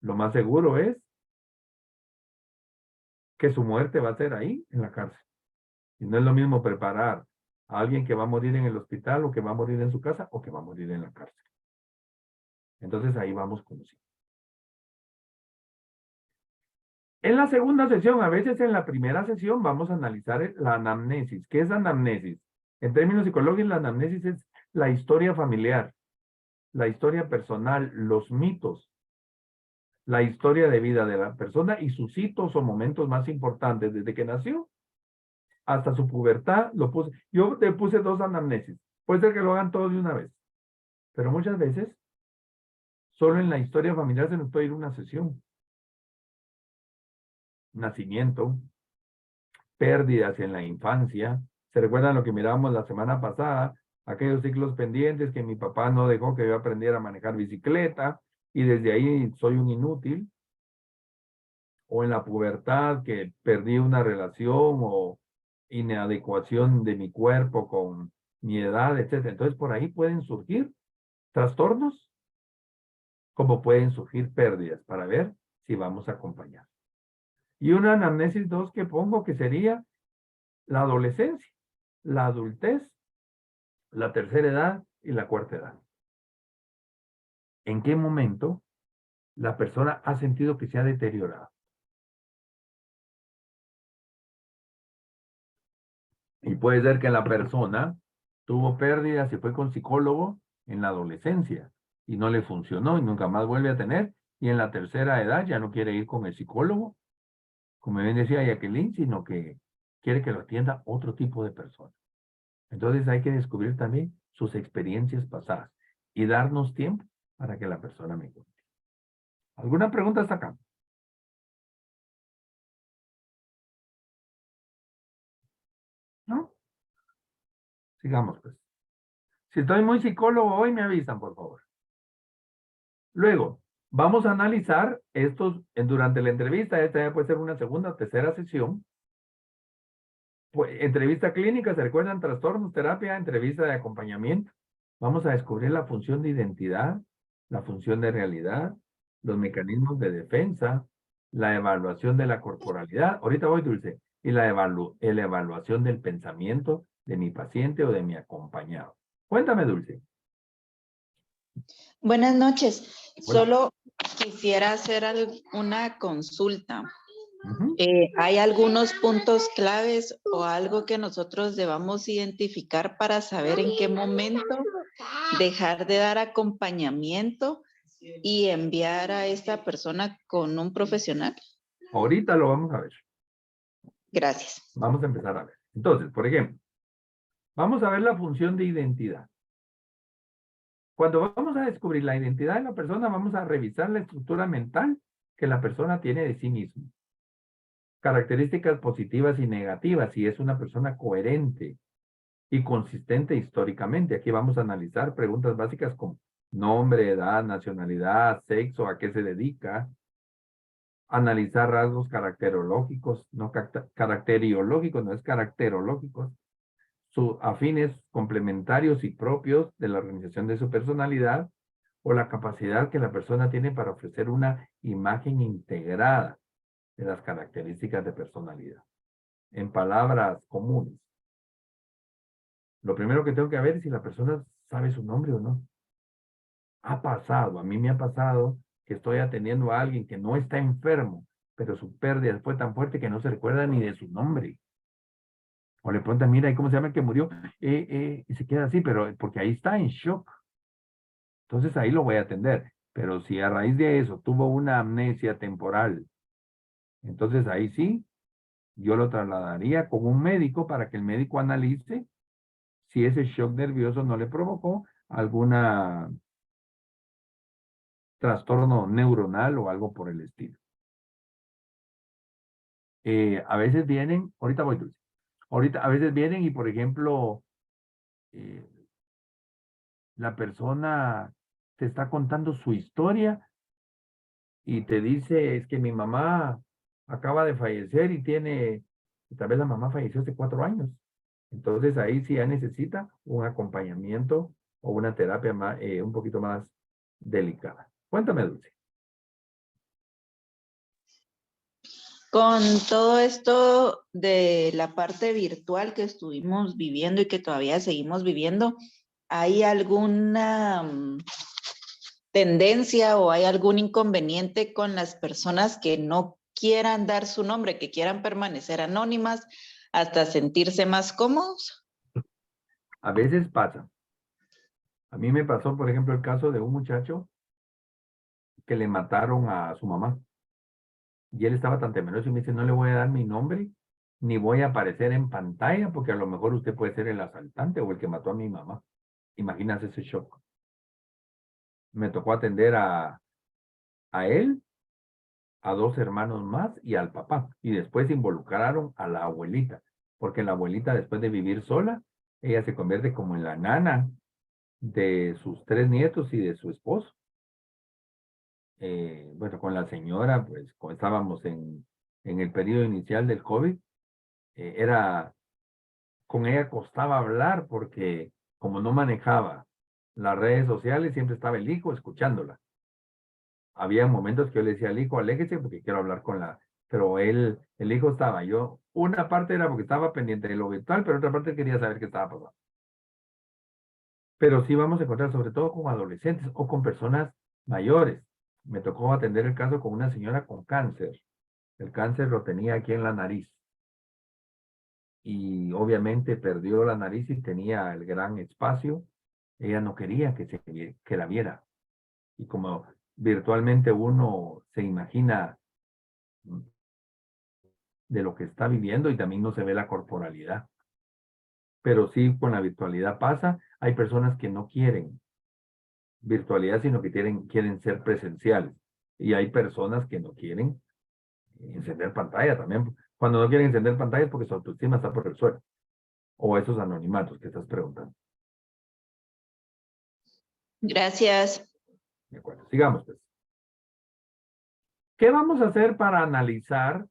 Lo más seguro es que su muerte va a ser ahí, en la cárcel. Y no es lo mismo preparar a alguien que va a morir en el hospital, o que va a morir en su casa, o que va a morir en la cárcel. Entonces ahí vamos conociendo. En la segunda sesión, a veces en la primera sesión, vamos a analizar la anamnesis. ¿Qué es anamnesis? En términos psicológicos, la anamnesis es la historia familiar, la historia personal, los mitos, la historia de vida de la persona y sus hitos o momentos más importantes desde que nació hasta su pubertad. Yo le puse 2 anamnesis. Puede ser que lo hagan todos de una vez, pero muchas veces solo en la historia familiar se nos puede ir una sesión. Nacimiento, pérdidas en la infancia. ¿Se recuerdan lo que mirábamos la semana pasada? Aquellos ciclos pendientes que mi papá no dejó que yo aprendiera a manejar bicicleta y desde ahí soy un inútil. O en la pubertad que perdí una relación o inadecuación de mi cuerpo con mi edad, etc. Entonces por ahí pueden surgir trastornos como pueden surgir pérdidas para ver si vamos a acompañar. Y una anamnesis 2 que pongo que sería la adolescencia, la adultez, la tercera edad y la cuarta edad. ¿En qué momento la persona ha sentido que se ha deteriorado? Y puede ser que la persona tuvo pérdidas y fue con psicólogo en la adolescencia y no le funcionó y nunca más vuelve a tener. Y en la tercera edad ya no quiere ir con el psicólogo, como bien decía Jacqueline, sino que quiere que lo atienda otro tipo de persona. Entonces hay que descubrir también sus experiencias pasadas y darnos tiempo para que la persona me cuente. ¿Alguna pregunta hasta acá? ¿No? Sigamos pues. Si estoy muy psicólogo hoy, me avisan, por favor. Luego, vamos a analizar estos durante la entrevista. Esta ya puede ser una segunda o tercera sesión. Pues, entrevista clínica, ¿se recuerdan? Trastornos, terapia, entrevista de acompañamiento. Vamos a descubrir la función de identidad, la función de realidad, los mecanismos de defensa, la evaluación de la corporalidad. Ahorita voy, Dulce. Y la evaluación del pensamiento de mi paciente o de mi acompañado. Cuéntame, Dulce. Buenas noches. Hola. Solo quisiera hacer una consulta. Ujú. ¿Hay algunos puntos claves o algo que nosotros debamos identificar para saber en qué momento dejar de dar acompañamiento y enviar a esta persona con un profesional? Ahorita lo vamos a ver. Gracias. Vamos a empezar a ver. Entonces, por ejemplo, vamos a ver la función de identidad. Cuando vamos a descubrir la identidad de la persona, vamos a revisar la estructura mental que la persona tiene de sí misma. Características positivas y negativas, si es una persona coherente y consistente históricamente. Aquí vamos a analizar preguntas básicas como nombre, edad, nacionalidad, sexo, a qué se dedica. Analizar rasgos caracterológicos, no caracteriológicos, no es caracterológicos. Sus afines complementarios y propios de la organización de su personalidad o la capacidad que la persona tiene para ofrecer una imagen integrada de las características de personalidad. En palabras comunes, lo primero que tengo que ver es si la persona sabe su nombre o no. Ha pasado, a mí me ha pasado que estoy atendiendo a alguien que no está enfermo, pero su pérdida fue tan fuerte que no se recuerda ni de su nombre. O le preguntan, mira, ¿y cómo se llama el que murió? Y se queda así, pero porque ahí está en shock. Entonces ahí lo voy a atender. Pero si a raíz de eso tuvo una amnesia temporal, entonces ahí sí, yo lo trasladaría con un médico para que el médico analice si ese shock nervioso no le provocó alguna trastorno neuronal o algo por el estilo. A veces vienen, ahorita voy, Dulce. Ahorita, a veces vienen y, por ejemplo, la persona te está contando su historia y te dice, es que mi mamá acaba de fallecer y tal vez la mamá falleció hace 4 años. Entonces ahí sí ya necesita un acompañamiento o una terapia más, un poquito más delicada. Cuéntame, Dulce. Con todo esto de la parte virtual que estuvimos viviendo y que todavía seguimos viviendo, ¿hay alguna tendencia o hay algún inconveniente con las personas que no quieran dar su nombre, que quieran permanecer anónimas hasta sentirse más cómodos? A veces pasa. A mí me pasó, por ejemplo, el caso de un muchacho que le mataron a su mamá. Y él estaba tan temeroso y me dice, no le voy a dar mi nombre, ni voy a aparecer en pantalla, porque a lo mejor usted puede ser el asaltante o el que mató a mi mamá. Imagínate ese shock. Me tocó atender a él, a 2 hermanos más y al papá. Y después involucraron a la abuelita, porque la abuelita, después de vivir sola, ella se convierte como en la nana de sus 3 nietos y de su esposo. Bueno, con la señora, pues, como estábamos en el periodo inicial del COVID, con ella costaba hablar porque como no manejaba las redes sociales, siempre estaba el hijo escuchándola. Había momentos que yo le decía al hijo, aléjese porque quiero hablar pero el hijo estaba, una parte era porque estaba pendiente de lo virtual, pero otra parte quería saber qué estaba pasando. Pero sí vamos a encontrar, sobre todo con adolescentes o con personas mayores. Me tocó atender el caso con una señora con cáncer. El cáncer lo tenía aquí en la nariz. Y obviamente perdió la nariz y tenía el gran espacio. Ella no quería que la viera. Y como virtualmente uno se imagina de lo que está viviendo y también no se ve la corporalidad. Pero sí, con la virtualidad pasa. Hay personas que no quieren virtualidad, sino que quieren ser presenciales. Y hay personas que no quieren encender pantalla también. Cuando no quieren encender pantalla es porque su autoestima está por el suelo. O esos anonimatos que estás preguntando. Gracias. De acuerdo, sigamos pues. ¿Qué vamos a hacer para analizar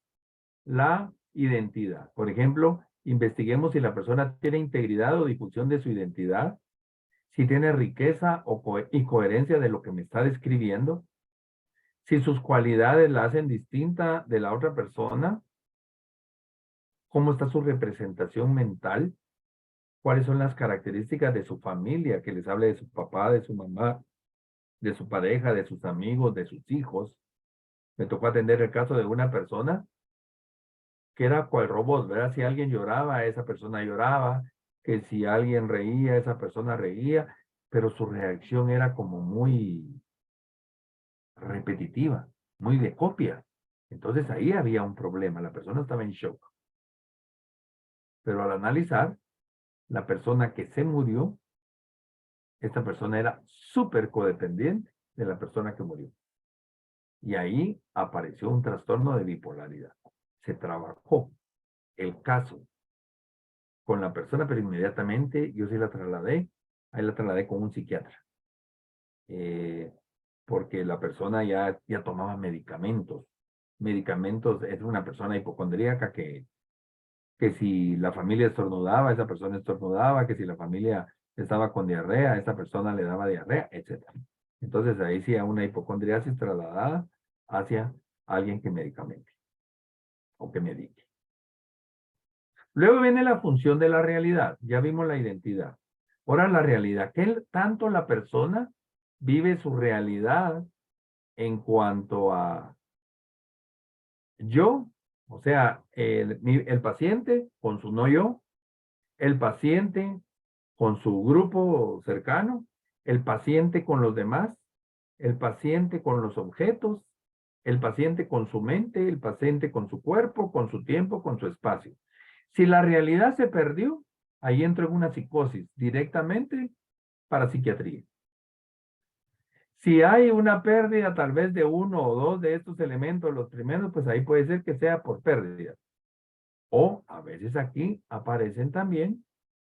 la identidad? Por ejemplo, investiguemos si la persona tiene integridad o difusión de su identidad, si tiene riqueza y coherencia de lo que me está describiendo, si sus cualidades la hacen distinta de la otra persona, cómo está su representación mental, cuáles son las características de su familia, que les hable de su papá, de su mamá, de su pareja, de sus amigos, de sus hijos. Me tocó atender el caso de una persona que era cual robot, ¿verdad? Si alguien lloraba, esa persona lloraba, que si alguien reía, esa persona reía, pero su reacción era como muy repetitiva, muy de copia. Entonces ahí había un problema, la persona estaba en shock. Pero al analizar, la persona que se murió, esta persona era súper codependiente de la persona que murió. Y ahí apareció un trastorno de bipolaridad. Se trabajó el caso con la persona, pero inmediatamente yo sí la trasladé, ahí la trasladé con un psiquiatra. Porque la persona ya tomaba medicamentos. Medicamentos, es una persona hipocondríaca que si la familia estornudaba, esa persona estornudaba, que si la familia estaba con diarrea, esa persona le daba diarrea, etc. Entonces ahí sí a una hipocondriasis trasladada hacia alguien que medicamente o que medique. Luego viene la función de la realidad. Ya vimos la identidad. Ahora la realidad. ¿Qué tanto la persona vive su realidad en cuanto a yo? O sea, el paciente con su no yo, el paciente con su grupo cercano, el paciente con los demás, el paciente con los objetos, el paciente con su mente, el paciente con su cuerpo, con su tiempo, con su espacio. Si la realidad se perdió, ahí entro en una psicosis directamente para psiquiatría. Si hay una pérdida tal vez de uno o dos de estos elementos, los primeros, pues ahí puede ser que sea por pérdida. O a veces aquí aparecen también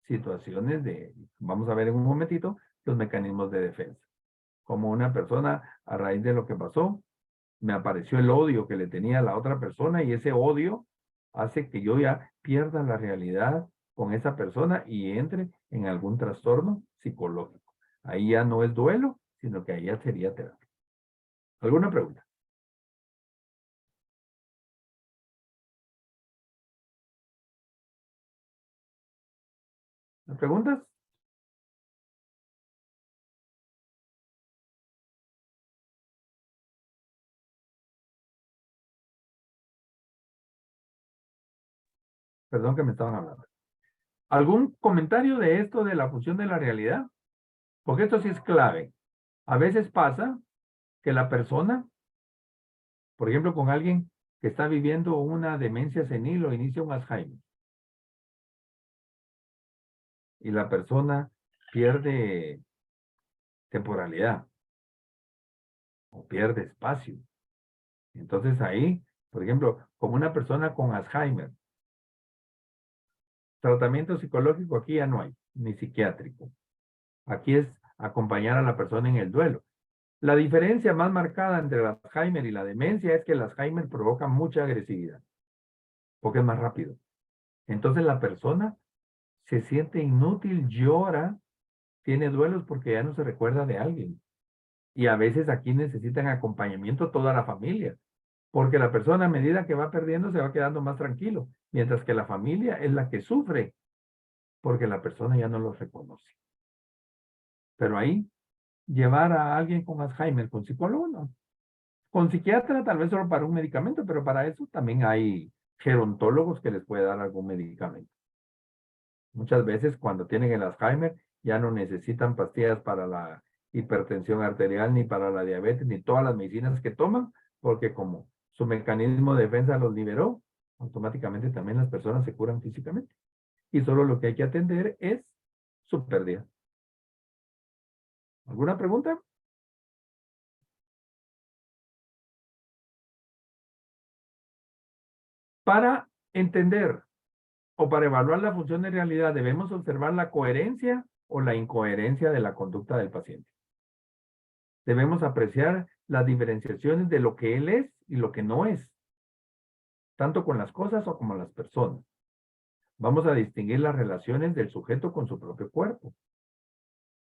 situaciones de, vamos a ver en un momentito, los mecanismos de defensa. Como una persona, a raíz de lo que pasó, me apareció el odio que le tenía a la otra persona y ese odio hace que yo ya pierda la realidad con esa persona y entre en algún trastorno psicológico. Ahí ya no es duelo, sino que ahí ya sería terapia. ¿Alguna pregunta? ¿Las preguntas? Perdón que me estaban hablando. ¿Algún comentario de esto de la función de la realidad? Porque esto sí es clave. A veces pasa que la persona, por ejemplo, con alguien que está viviendo una demencia senil o inicia un Alzheimer, y la persona pierde temporalidad o pierde espacio. Entonces ahí, por ejemplo, con una persona con Alzheimer, tratamiento psicológico aquí ya no hay, ni psiquiátrico. Aquí es acompañar a la persona en el duelo. La diferencia más marcada entre el Alzheimer y la demencia es que el Alzheimer provoca mucha agresividad, porque es más rápido. Entonces la persona se siente inútil, llora, tiene duelos porque ya no se recuerda de alguien. Y a veces aquí necesitan acompañamiento toda la familia, porque la persona a medida que va perdiendo se va quedando más tranquilo, mientras que la familia es la que sufre, porque la persona ya no los reconoce. Pero ahí, llevar a alguien con Alzheimer, con psicólogo, no. Con psiquiatra tal vez solo para un medicamento, pero para eso también hay gerontólogos que les puede dar algún medicamento. Muchas veces cuando tienen el Alzheimer ya no necesitan pastillas para la hipertensión arterial, ni para la diabetes, ni todas las medicinas que toman, porque como su mecanismo de defensa los liberó, automáticamente también las personas se curan físicamente. Y solo lo que hay que atender es su pérdida. ¿Alguna pregunta? Para entender o para evaluar la función de realidad, debemos observar la coherencia o la incoherencia de la conducta del paciente. Debemos apreciar las diferenciaciones de lo que él es y lo que no es, tanto con las cosas o como las personas. Vamos a distinguir las relaciones del sujeto con su propio cuerpo.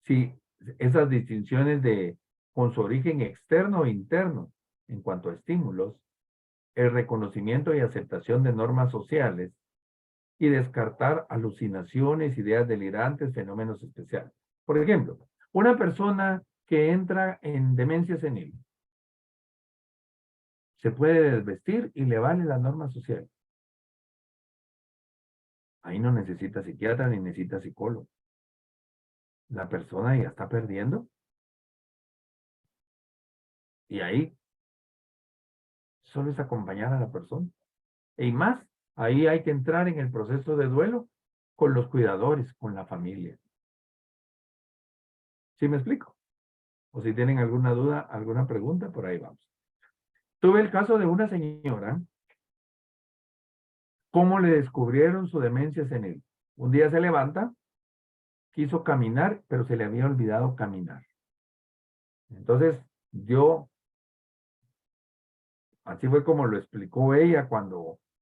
Si esas distinciones con su origen externo o interno en cuanto a estímulos, el reconocimiento y aceptación de normas sociales y descartar alucinaciones, ideas delirantes, fenómenos especiales. Por ejemplo, una persona que entra en demencia senil se puede desvestir y le vale la norma social. Ahí no necesita psiquiatra ni necesita psicólogo. La persona ya está perdiendo. Y ahí solo es acompañar a la persona. Y más, ahí hay que entrar en el proceso de duelo con los cuidadores, con la familia. ¿Sí me explico? O si tienen alguna duda, alguna pregunta, por ahí vamos. Tuve el caso de una señora, cómo le descubrieron su demencia senil. Un día se levanta, quiso caminar, pero se le había olvidado caminar. Entonces, así fue como lo explicó ella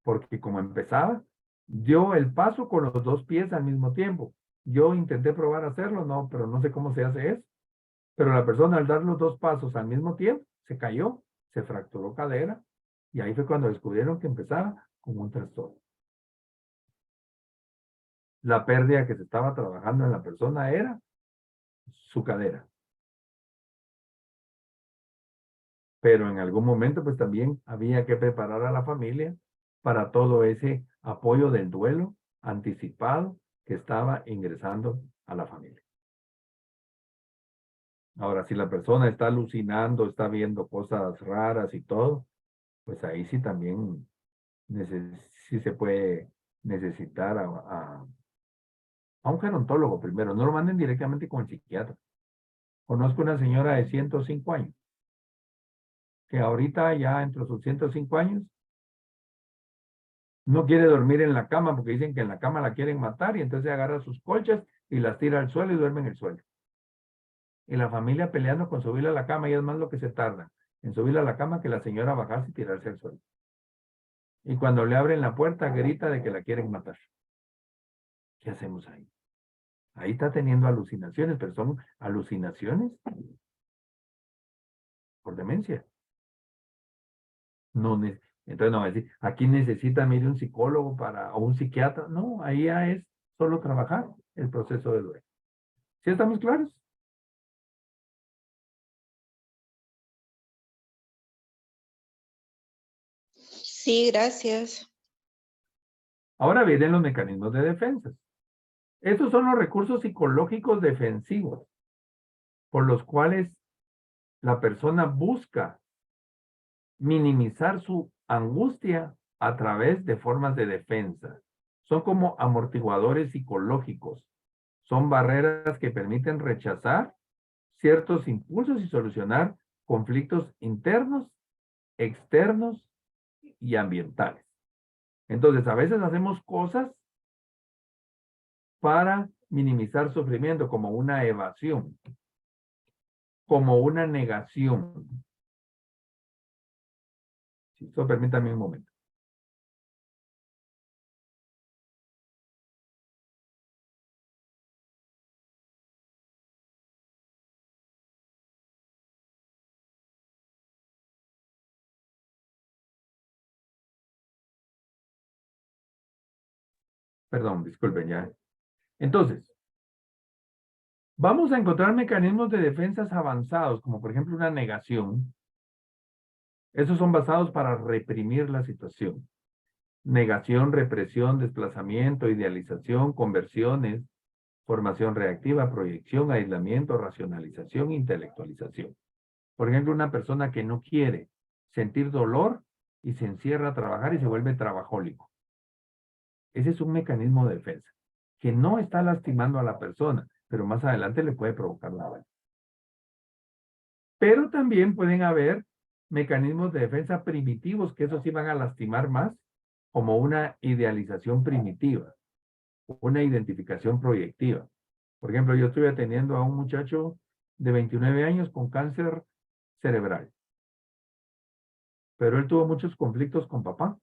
porque como empezaba, dio el paso con los dos pies al mismo tiempo. Yo intenté probar a hacerlo, no, pero no sé cómo se hace eso. Pero la persona al dar los dos pasos al mismo tiempo, se cayó, se fracturó cadera, y ahí fue cuando descubrieron que empezaba con un trastorno. La pérdida que se estaba trabajando en la persona era su cadera. Pero en algún momento pues también había que preparar a la familia para todo ese apoyo del duelo anticipado que estaba ingresando a la familia. Ahora, si la persona está alucinando, está viendo cosas raras y todo, pues ahí sí también sí se puede necesitar a un gerontólogo primero. No lo manden directamente con el psiquiatra. Conozco una señora de 105 años, que ahorita ya entre sus 105 años, no quiere dormir en la cama porque dicen que en la cama la quieren matar y entonces agarra sus colchas y las tira al suelo y duerme en el suelo. Y la familia peleando con subirla a la cama y es más lo que se tarda en subirla a la cama que la señora bajarse y tirarse al suelo. Y cuando le abren la puerta grita de que la quieren matar. ¿Qué hacemos ahí? Ahí está teniendo alucinaciones, pero son alucinaciones por demencia. No, entonces no va a decir, aquí necesita mire un psicólogo o un psiquiatra. No, ahí ya es solo trabajar el proceso de duelo. ¿Sí estamos claros? Sí, gracias. Ahora vienen los mecanismos de defensa. Estos son los recursos psicológicos defensivos por los cuales la persona busca minimizar su angustia a través de formas de defensa. Son como amortiguadores psicológicos. Son barreras que permiten rechazar ciertos impulsos y solucionar conflictos internos, externos y ambientales. Entonces, a veces hacemos cosas para minimizar sufrimiento, como una evasión, como una negación. Esto permítame un momento. Perdón, disculpen ya. Entonces, vamos a encontrar mecanismos de defensas avanzados, como por ejemplo una negación. Esos son basados para reprimir la situación. Negación, represión, desplazamiento, idealización, conversiones, formación reactiva, proyección, aislamiento, racionalización, intelectualización. Por ejemplo, una persona que no quiere sentir dolor y se encierra a trabajar y se vuelve trabajólico. Ese es un mecanismo de defensa que no está lastimando a la persona, pero más adelante le puede provocar daño. Pero también pueden haber mecanismos de defensa primitivos que esos sí van a lastimar más, como una idealización primitiva, una identificación proyectiva. Por ejemplo, yo estoy atendiendo a un muchacho de 29 años con cáncer cerebral. Pero él tuvo muchos conflictos con papá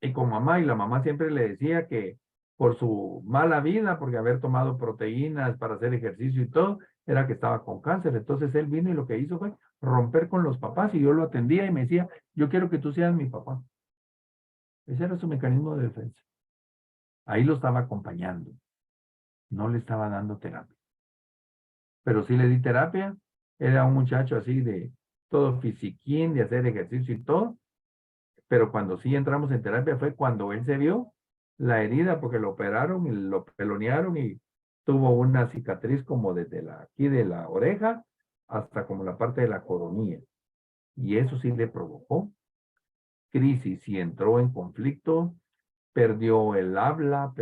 y con mamá, y la mamá siempre le decía que por su mala vida, porque haber tomado proteínas para hacer ejercicio y todo, era que estaba con cáncer. Entonces él vino y lo que hizo fue romper con los papás y yo lo atendía y me decía, yo quiero que tú seas mi papá. Ese era su mecanismo de defensa. Ahí lo estaba acompañando. No le estaba dando terapia. Pero sí le di terapia. Era un muchacho así de todo fisiquín, de hacer ejercicio y todo. Pero cuando sí entramos en terapia fue cuando él se vio la herida porque lo operaron y lo pelonearon y tuvo una cicatriz como desde aquí de la oreja hasta como la parte de la coronilla. Y eso sí le provocó crisis y entró en conflicto, perdió el habla,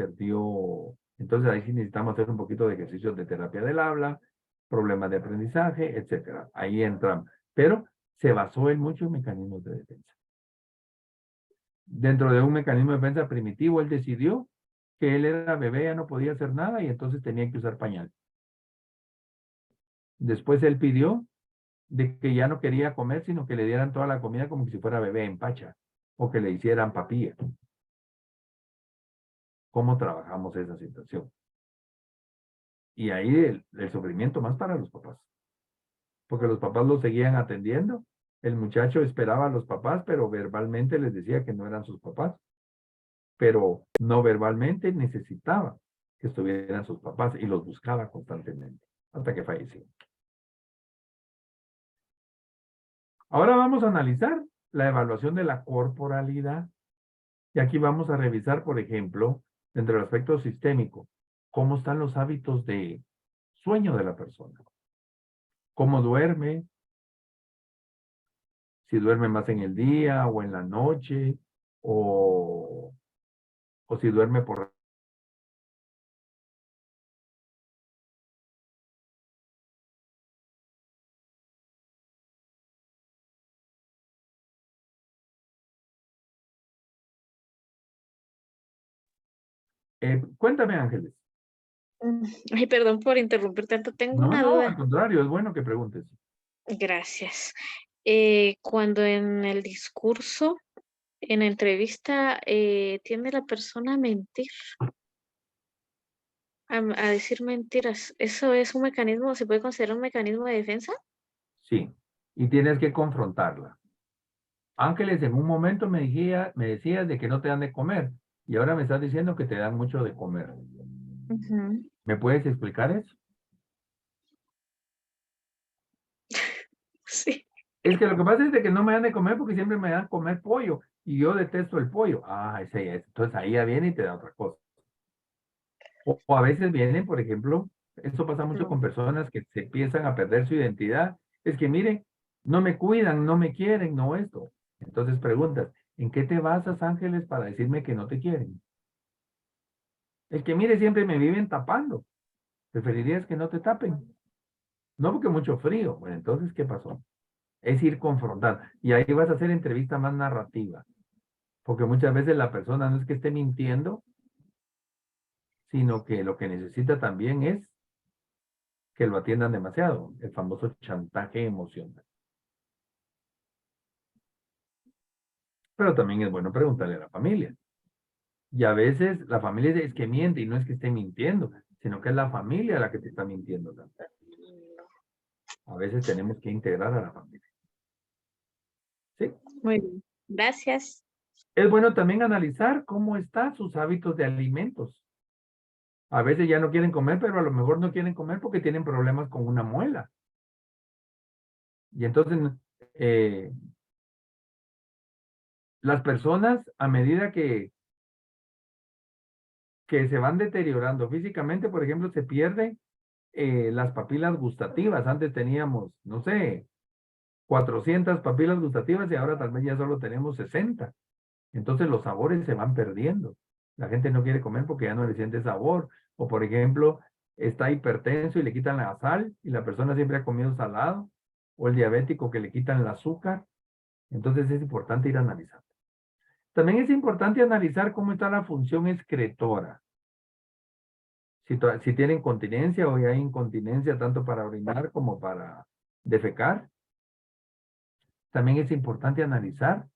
entonces ahí sí necesitamos hacer un poquito de ejercicios de terapia del habla, problemas de aprendizaje, etcétera. Ahí entran, pero se basó en muchos mecanismos de defensa. Dentro de un mecanismo de defensa primitivo, él decidió que él era bebé, ya no podía hacer nada y entonces tenía que usar pañal. Después él pidió de que ya no quería comer, sino que le dieran toda la comida como si fuera bebé en pacha o que le hicieran papilla. ¿Cómo trabajamos esa situación? Y ahí el sufrimiento más para los papás. Porque los papás lo seguían atendiendo. El muchacho esperaba a los papás, pero verbalmente les decía que no eran sus papás. Pero no verbalmente necesitaba que estuvieran sus papás y los buscaba constantemente hasta que falleció. Ahora vamos a analizar la evaluación de la corporalidad. Y aquí vamos a revisar, por ejemplo, dentro del aspecto sistémico, cómo están los hábitos de sueño de la persona. Cómo duerme, si duerme más en el día o en la noche, o si duerme por Cuéntame, Ángeles. Ay, perdón por interrumpir tanto. Tengo No, una no, duda. al contrario, es bueno que preguntes. Gracias. Cuando en el discurso, en la entrevista, tiende la persona a mentir, a decir mentiras, ¿eso es un mecanismo, se puede considerar un mecanismo de defensa? Sí, y tienes que confrontarla. Ángeles, en un momento me decías de que no te dan de comer y ahora me estás diciendo que te dan mucho de comer. Ujú. ¿Me puedes explicar eso? Sí. Es que lo que pasa es de que no me dan de comer porque siempre me dan comer pollo y yo detesto el pollo. Ah, ese es. Entonces ahí ya viene y te da otra cosa. O a veces vienen, por ejemplo, esto pasa mucho No. con personas que se empiezan a perder su identidad. Es que miren, no me cuidan, no me quieren, no esto. Entonces preguntas, ¿en qué te basas, Ángeles, para decirme que no te quieren? Es que mire, siempre me viven tapando. ¿Preferirías que no te tapen? No porque mucho frío. Bueno, entonces, ¿qué pasó? Es ir confrontando. Y ahí vas a hacer entrevista más narrativa. Porque muchas veces la persona no es que esté mintiendo, sino que lo que necesita también es que lo atiendan demasiado. El famoso chantaje emocional. Pero también es bueno preguntarle a la familia. Y a veces la familia es que miente y no es que esté mintiendo, sino que es la familia la que te está mintiendo también. A veces tenemos que integrar a la familia. ¿Sí? Muy bien. Gracias. Es bueno también analizar cómo están sus hábitos de alimentos. A veces ya no quieren comer, pero a lo mejor no quieren comer porque tienen problemas con una muela. Y entonces, las personas, a medida que se van deteriorando físicamente, por ejemplo, se pierden las papilas gustativas. Antes teníamos, no sé, 400 papilas gustativas y ahora tal vez ya solo tenemos 60. Entonces los sabores se van perdiendo. La gente no quiere comer porque ya no le siente sabor. O por ejemplo, está hipertenso y le quitan la sal y la persona siempre ha comido salado. O el diabético que le quitan el azúcar. Entonces es importante ir analizando. También es importante analizar cómo está la función excretora. Si tiene incontinencia o ya hay incontinencia tanto para orinar como para defecar. También es importante analizar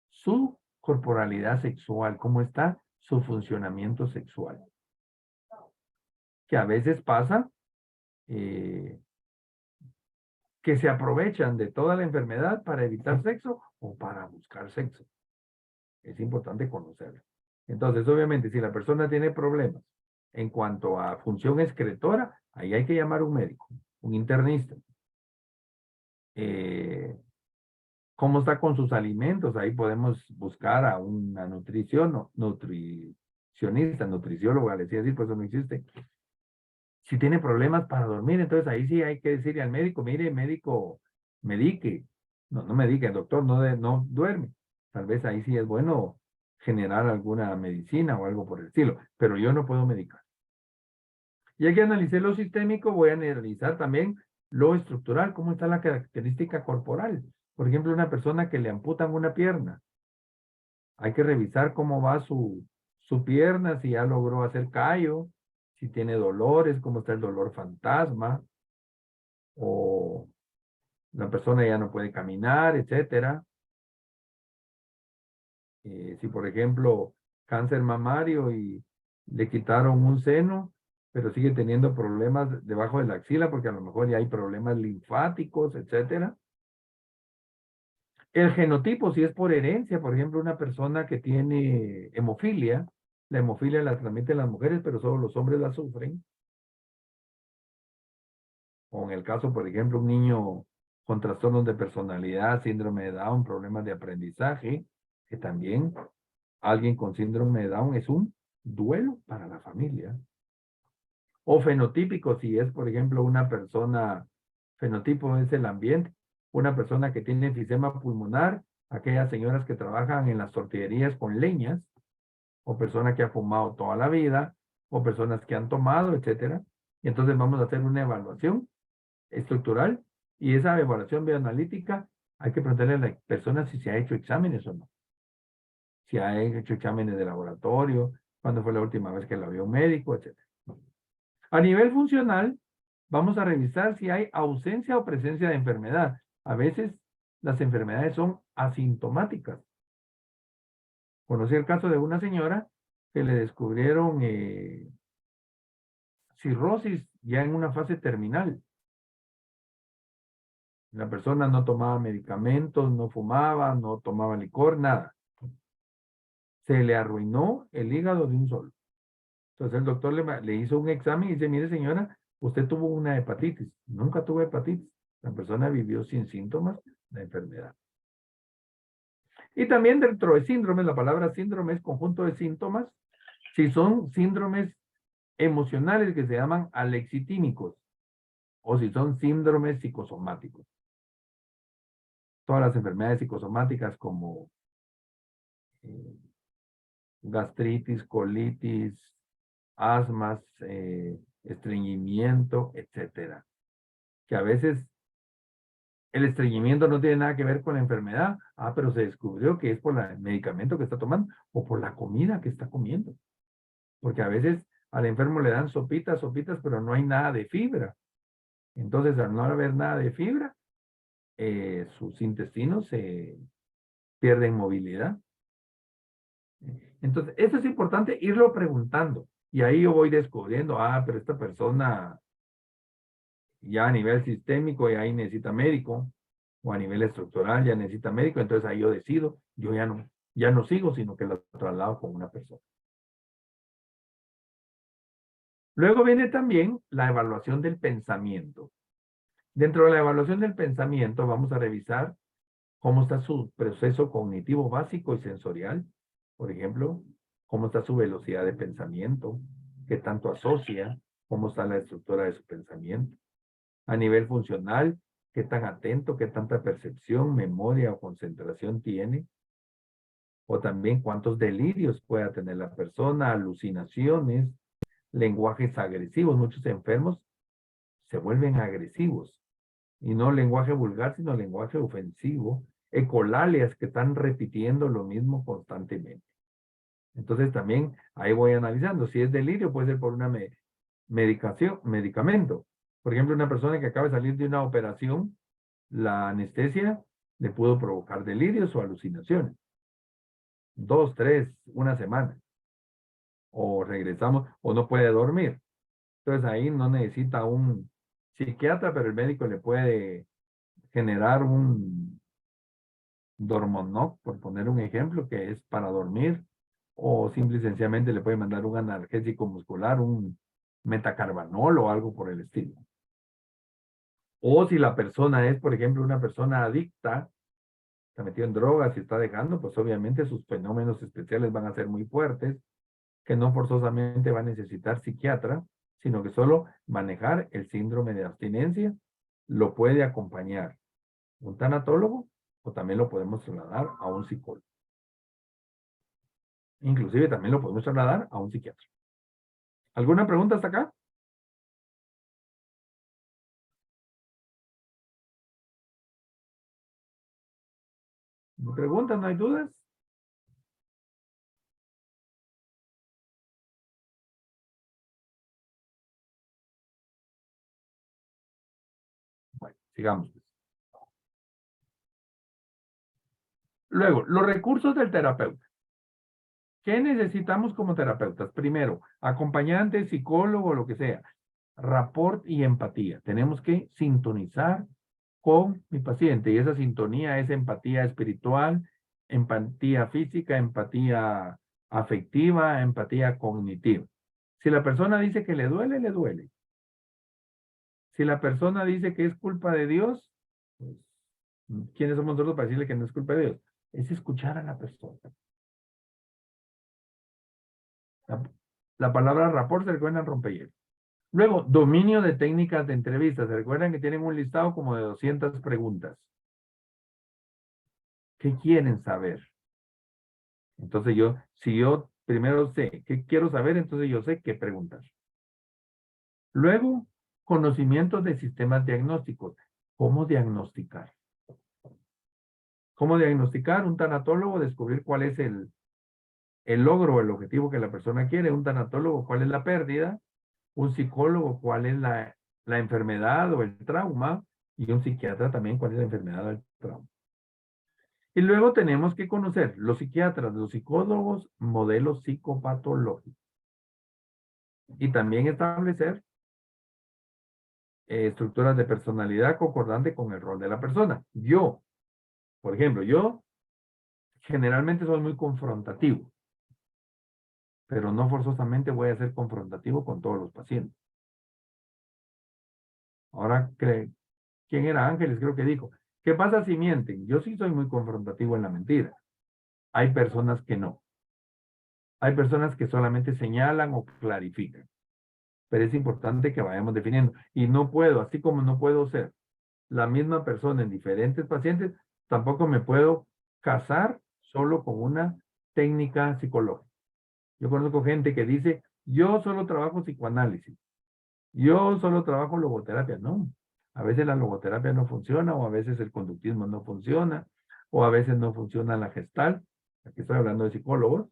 su corporalidad sexual, cómo está su funcionamiento sexual. Que a veces pasa que se aprovechan de toda la enfermedad para evitar sexo o para buscar sexo. Es importante conocerlo. Entonces, obviamente, si la persona tiene problemas en cuanto a función excretora, ahí hay que llamar a un médico, un internista. ¿Cómo está con sus alimentos? Ahí podemos buscar a una nutricionista, nutricióloga, le decía así, pues eso no existe. Si tiene problemas para dormir, entonces ahí sí hay que decirle al médico, mire, médico, medique. No medique, el doctor no duerme. Tal vez ahí sí es bueno generar alguna medicina o algo por el estilo, pero yo no puedo medicar. Ya que analicé lo sistémico, voy a analizar también lo estructural, cómo está la característica corporal. Por ejemplo, una persona que le amputan una pierna. Hay que revisar cómo va su pierna, si ya logró hacer callo, si tiene dolores, cómo está el dolor fantasma, o la persona ya no puede caminar, etcétera. Si por ejemplo, cáncer mamario y le quitaron un seno, pero sigue teniendo problemas debajo de la axila porque a lo mejor ya hay problemas linfáticos, etcétera. El genotipo, si es por herencia, por ejemplo, una persona que tiene hemofilia, la hemofilia la transmiten las mujeres, pero solo los hombres la sufren. O en el caso, por ejemplo, un niño con trastornos de personalidad, síndrome de Down, problemas de aprendizaje, que también alguien con síndrome de Down es un duelo para la familia. O fenotípico, si es, por ejemplo, una persona, fenotipo es el ambiente, una persona que tiene enfisema pulmonar, aquellas señoras que trabajan en las tortillerías con leñas, o persona que ha fumado toda la vida, o personas que han tomado, etcétera. Y entonces vamos a hacer una evaluación estructural y esa evaluación bioanalítica hay que preguntarle a la persona si se ha hecho exámenes o no. Si ha hecho exámenes de laboratorio, cuándo fue la última vez que la vio un médico, etc. A nivel funcional, vamos a revisar si hay ausencia o presencia de enfermedad. A veces las enfermedades son asintomáticas. Conocí el caso de una señora que le descubrieron cirrosis ya en una fase terminal. La persona no tomaba medicamentos, no fumaba, no tomaba licor, nada. Se le arruinó el hígado de un solo. Entonces el doctor le hizo un examen y dice, mire señora, usted tuvo una hepatitis. Nunca tuvo hepatitis. La persona vivió sin síntomas de enfermedad. Y también dentro de síndromes, la palabra síndrome es conjunto de síntomas. Si son síndromes emocionales que se llaman alexitímicos o si son síndromes psicosomáticos. Todas las enfermedades psicosomáticas como gastritis, colitis, asmas, estreñimiento, etcétera. Que a veces el estreñimiento no tiene nada que ver con la enfermedad. Pero se descubrió que es por el medicamento que está tomando o por la comida que está comiendo. Porque a veces al enfermo le dan sopitas, pero no hay nada de fibra. Entonces, al no haber nada de fibra, sus intestinos se pierden movilidad. Entonces, eso es importante irlo preguntando. Y ahí yo voy descubriendo, pero esta persona ya a nivel sistémico ya ahí necesita médico, o a nivel estructural ya necesita médico, entonces ahí yo decido, yo ya no sigo, sino que lo traslado con una persona. Luego viene también la evaluación del pensamiento. Dentro de la evaluación del pensamiento vamos a revisar cómo está su proceso cognitivo básico y sensorial. Por ejemplo, cómo está su velocidad de pensamiento, qué tanto asocia, cómo está la estructura de su pensamiento. A nivel funcional, qué tan atento, qué tanta percepción, memoria o concentración tiene. O también cuántos delirios pueda tener la persona, alucinaciones, lenguajes agresivos. Muchos enfermos se vuelven agresivos. Y no lenguaje vulgar, sino lenguaje ofensivo. Ecolalias que están repitiendo lo mismo constantemente. Entonces también ahí voy analizando. Si es delirio, puede ser por una medicamento. Por ejemplo, una persona que acaba de salir de una operación, la anestesia le pudo provocar delirios o alucinaciones. 2, 3, una semana. O regresamos, o no puede dormir. Entonces ahí no necesita un psiquiatra, pero el médico le puede generar un Dormonoc, por poner un ejemplo, que es para dormir, o simple y sencillamente le puede mandar un analgésico muscular, un metacarbanol o algo por el estilo. O si la persona es, por ejemplo, una persona adicta, está metido en drogas y está dejando, pues obviamente sus fenómenos especiales van a ser muy fuertes, que no forzosamente va a necesitar psiquiatra, sino que solo manejar el síndrome de abstinencia lo puede acompañar un tanatólogo o también lo podemos trasladar a un psicólogo. Inclusive también lo podemos trasladar a un psiquiatra. ¿Alguna pregunta hasta acá? ¿No preguntas? ¿No hay dudas? Bueno, sigamos. Luego, los recursos del terapeuta. ¿Qué necesitamos como terapeutas? Primero, acompañante, psicólogo, lo que sea. Rapport y empatía. Tenemos que sintonizar con mi paciente y esa sintonía es empatía espiritual, empatía física, empatía afectiva, empatía cognitiva. Si la persona dice que le duele, le duele. Si la persona dice que es culpa de Dios, pues, ¿quiénes somos nosotros para decirle que no es culpa de Dios? Es escuchar a la persona. La palabra rapport se recuerda en rompehielo. Luego, dominio de técnicas de entrevistas. Se recuerdan que tienen un listado como de 200 preguntas. ¿Qué quieren saber? Entonces si yo primero sé qué quiero saber, entonces yo sé qué preguntar. Luego, conocimientos de sistemas diagnósticos. ¿Cómo diagnosticar? ¿Cómo diagnosticar? Un tanatólogo, descubrir cuál es el logro, el objetivo que la persona quiere, un tanatólogo, cuál es la pérdida, un psicólogo, cuál es la enfermedad o el trauma, y un psiquiatra también, cuál es la enfermedad o el trauma. Y luego tenemos que conocer los psiquiatras, los psicólogos, modelos psicopatológicos. Y también establecer estructuras de personalidad concordante con el rol de la persona. Yo, por ejemplo, yo generalmente soy muy confrontativo, pero no forzosamente voy a ser confrontativo con todos los pacientes. Ahora, ¿quién era Ángeles? Creo que dijo, ¿qué pasa si mienten? Yo sí soy muy confrontativo en la mentira. Hay personas que no. Hay personas que solamente señalan o clarifican. Pero es importante que vayamos definiendo. Y no puedo, así como no puedo ser la misma persona en diferentes pacientes, tampoco me puedo casar solo con una técnica psicológica. Yo conozco gente que dice, yo solo trabajo psicoanálisis, yo solo trabajo logoterapia. No, a veces la logoterapia no funciona, o a veces el conductismo no funciona, o a veces no funciona la gestal. Aquí estoy hablando de psicólogos.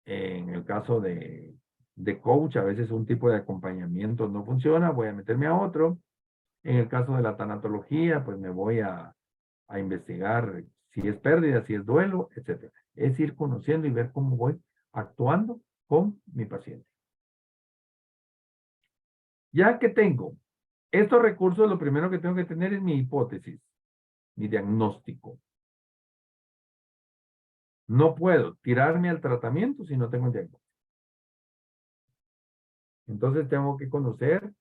En el caso de coach, a veces un tipo de acompañamiento no funciona, voy a meterme a otro. En el caso de la tanatología, pues me voy a investigar si es pérdida, si es duelo, etc. Es ir conociendo y ver cómo voy actuando con mi paciente. Ya que tengo estos recursos, lo primero que tengo que tener es mi hipótesis, mi diagnóstico. No puedo tirarme al tratamiento si no tengo un diagnóstico. Entonces tengo que conocer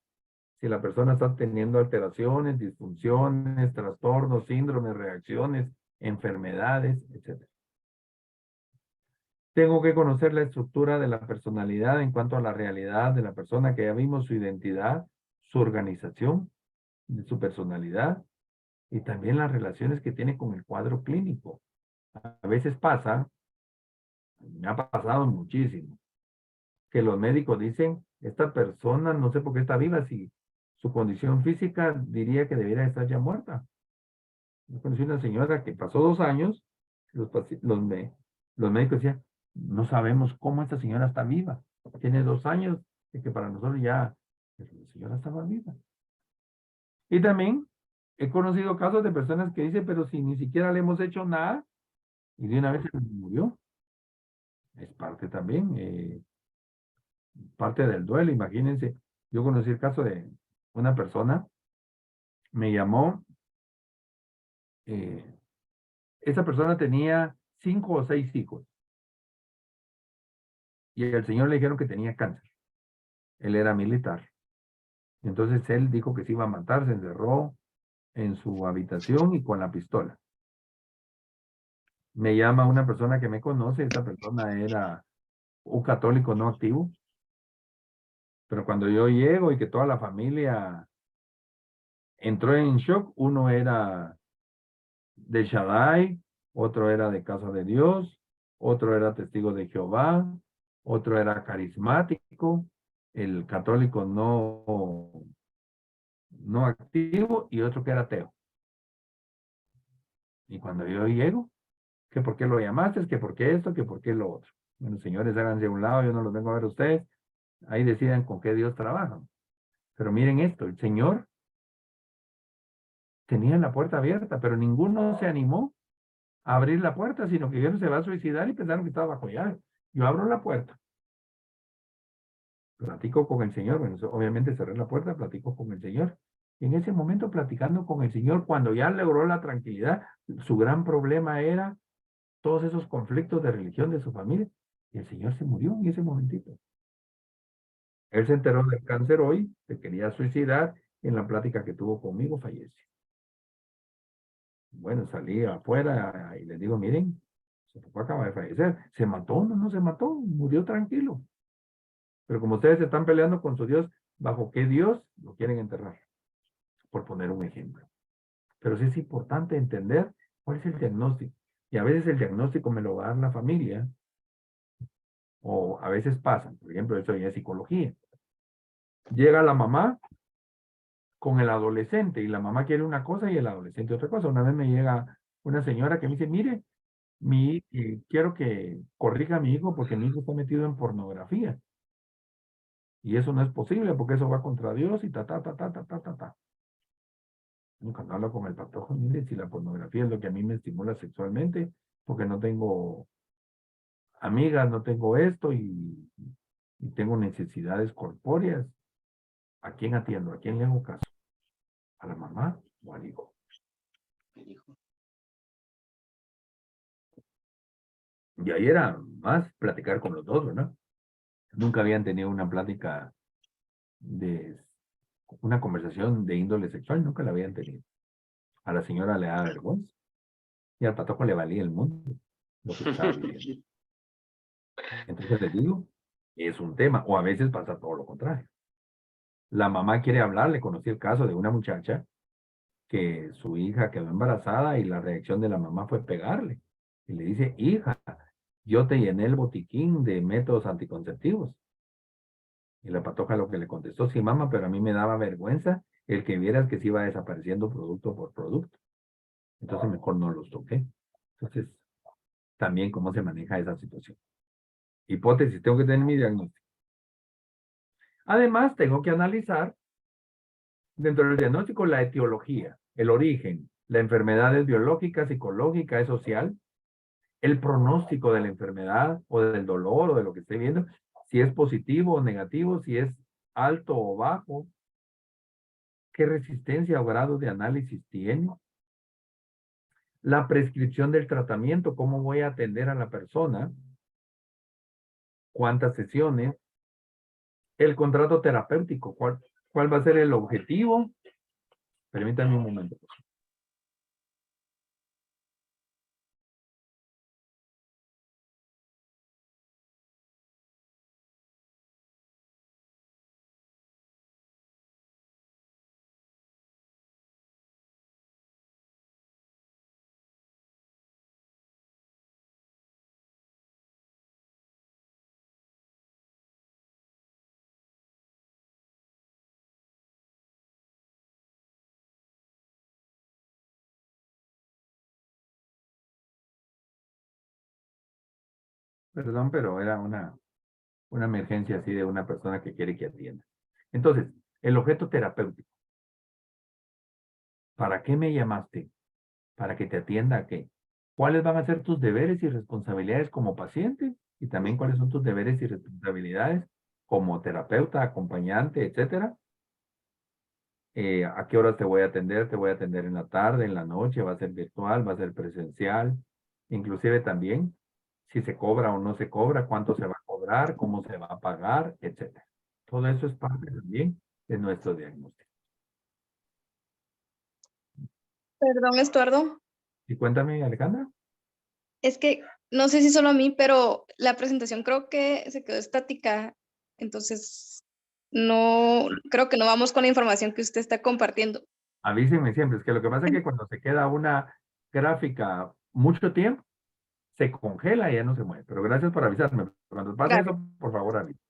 si la persona está teniendo alteraciones, disfunciones, trastornos, síndromes, reacciones, enfermedades, etc. Tengo que conocer la estructura de la personalidad en cuanto a la realidad de la persona, que ya vimos su identidad, su organización, su personalidad y también las relaciones que tiene con el cuadro clínico. A veces pasa, me ha pasado muchísimo, que los médicos dicen, esta persona no sé por qué está viva, si su condición física diría que debiera estar ya muerta. Yo conocí una señora que pasó 2 años, los médicos decían, no sabemos cómo esta señora está viva. Tiene 2 años de que para nosotros ya, la señora estaba viva. Y también he conocido casos de personas que dicen, pero si ni siquiera le hemos hecho nada, y de una vez se murió. Es parte también, parte del duelo. Imagínense, yo conocí el caso de una persona, me llamó, esa persona tenía 5 o 6 hijos. Y al señor le dijeron que tenía cáncer. Él era militar. Entonces él dijo que se iba a matar, se encerró en su habitación y con la pistola. Me llama una persona que me conoce, esa persona era un católico no activo. Pero cuando yo llego y que toda la familia entró en shock, uno era de Shaddai, otro era de Casa de Dios, otro era testigo de Jehová, otro era carismático, el católico no activo y otro que era ateo. Y cuando yo llego, que por qué lo llamaste, que por qué esto, que por qué lo otro. Bueno, señores, háganse a un lado, yo no los vengo a ver a ustedes. Ahí decidan con qué Dios trabajan. Pero miren esto, el Señor tenía la puerta abierta, pero ninguno se animó a abrir la puerta, sino que dijeron se va a suicidar y pensaron que estaba bajo llave. Yo abro la puerta, platico con el Señor, bueno, obviamente cerré la puerta, platico con el Señor. Y en ese momento platicando con el Señor, cuando ya logró la tranquilidad, su gran problema era todos esos conflictos de religión de su familia, y el Señor se murió en ese momentito. Él se enteró del cáncer hoy, se quería suicidar, en la plática que tuvo conmigo falleció. Bueno, salí afuera y les digo, miren, su papá acaba de fallecer. ¿Se mató? No se mató, murió tranquilo. Pero como ustedes están peleando con su Dios, ¿bajo qué Dios lo quieren enterrar? Por poner un ejemplo. Pero sí es importante entender cuál es el diagnóstico. Y a veces el diagnóstico me lo va a dar la familia, o a veces pasan. Por ejemplo, eso ya es psicología. Llega la mamá con el adolescente y la mamá quiere una cosa y el adolescente otra cosa. Una vez me llega una señora que me dice, mire, quiero que corrija a mi hijo porque mi hijo está metido en pornografía. Y eso no es posible porque eso va contra Dios y ta, ta, ta, ta, ta, ta, ta, ta. Y cuando hablo con el patojo, mire, si la pornografía es lo que a mí me estimula sexualmente, porque no tengo amigas, no tengo esto y tengo necesidades corpóreas, ¿a quién atiendo? ¿A quién le hago caso? ¿A la mamá o al hijo? Y ahí era más platicar con los dos, ¿verdad? Nunca habían tenido una plática de una conversación de índole sexual, nunca la habían tenido. A la señora le da vergüenza y al patojo le valía el mundo lo que estaba viviendo. Entonces les digo, es un tema, o a veces pasa todo lo contrario. La mamá quiere hablar, le conocí el caso de una muchacha que su hija quedó embarazada y la reacción de la mamá fue pegarle. Y le dice, hija, yo te llené el botiquín de métodos anticonceptivos. Y la patoja lo que le contestó, sí, mamá, pero a mí me daba vergüenza el que vieras que se iba desapareciendo producto por producto. Entonces mejor no los toqué. Entonces, también cómo se maneja esa situación. Hipótesis, tengo que tener mi diagnóstico. Además, tengo que analizar dentro del diagnóstico la etiología, el origen, la enfermedad es biológica, psicológica, es social, el pronóstico de la enfermedad o del dolor o de lo que esté viendo, si es positivo o negativo, si es alto o bajo, qué resistencia o grado de análisis tiene, la prescripción del tratamiento, cómo voy a atender a la persona, cuántas sesiones, el contrato terapéutico, cuál va a ser el objetivo. Permítanme un momento. Perdón, pero era una emergencia así de una persona que quiere que atienda. Entonces, el objeto terapéutico. ¿Para qué me llamaste? ¿Para que te atienda a qué? ¿Cuáles van a ser tus deberes y responsabilidades como paciente? Y también cuáles son tus deberes y responsabilidades como terapeuta, acompañante, etcétera. ¿A qué horas te voy a atender? Te voy a atender en la tarde, en la noche, va a ser virtual, va a ser presencial. Inclusive también si se cobra o no se cobra, cuánto se va a cobrar, cómo se va a pagar, etcétera. Todo eso es parte también de nuestro diagnóstico. Perdón, Estuardo. Y cuéntame, Alejandra. Es que no sé si solo a mí, pero la presentación creo que se quedó estática. Entonces, no, creo que no vamos con la información que usted está compartiendo. Avísenme siempre, es que lo que pasa es que cuando se queda una gráfica mucho tiempo, se congela y ya no se mueve. Pero gracias por avisarme. Cuando pase Gracias. eso, por favor, avísenme.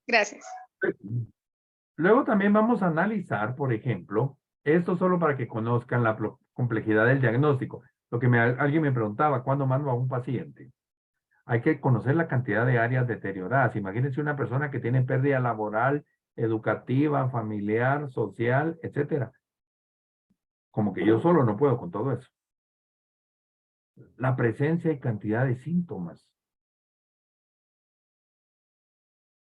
Gracias. Luego también vamos a analizar, por ejemplo, esto solo para que conozcan la complejidad del diagnóstico. Lo que alguien me preguntaba, ¿cuándo mando a un paciente? Hay que conocer la cantidad de áreas deterioradas. Imagínense una persona que tiene pérdida laboral, educativa, familiar, social, etcétera. Como que yo solo no puedo con todo eso. La presencia y cantidad de síntomas.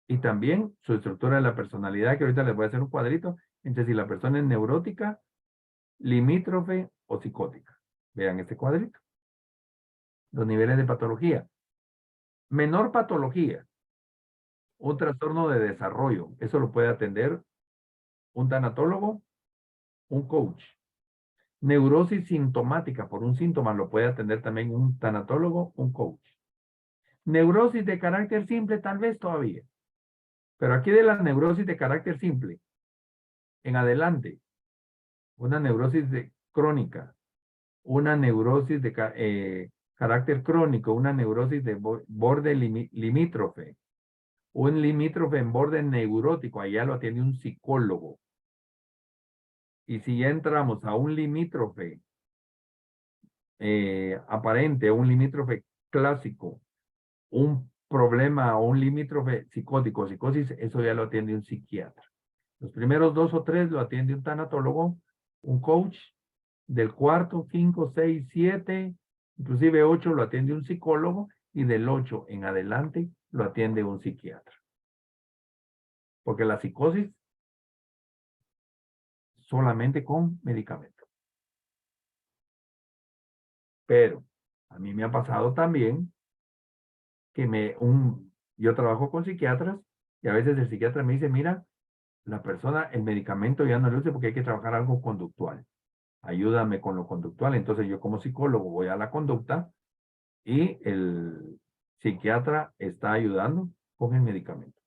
Y también su estructura de la personalidad, que ahorita les voy a hacer un cuadrito, entre si la persona es neurótica, limítrofe o psicótica. Vean este cuadrito. Los niveles de patología. Menor patología. Un trastorno de desarrollo. Eso lo puede atender un tanatólogo, un coach. Neurosis sintomática por un síntoma lo puede atender también un tanatólogo, un coach. Neurosis de carácter simple tal vez todavía. Pero aquí de la neurosis de carácter simple, en adelante, una neurosis crónica, una neurosis de carácter crónico, una neurosis de borde limítrofe, un limítrofe en borde neurótico, allá lo atiende un psicólogo. Y si ya entramos a un limítrofe aparente, un limítrofe clásico, un problema o un limítrofe psicótico, psicosis, eso ya lo atiende un psiquiatra. Los primeros 2 o 3 lo atiende un tanatólogo, un coach. Del 4, 5, 6, 7, inclusive 8 lo atiende un psicólogo y del 8 en adelante lo atiende un psiquiatra. Porque la psicosis solamente con medicamento. Pero a mí me ha pasado también que yo trabajo con psiquiatras y a veces el psiquiatra me dice, mira, la persona, el medicamento ya no le usa porque hay que trabajar algo conductual. Ayúdame con lo conductual. Entonces yo como psicólogo voy a la conducta y el psiquiatra está ayudando con el medicamento.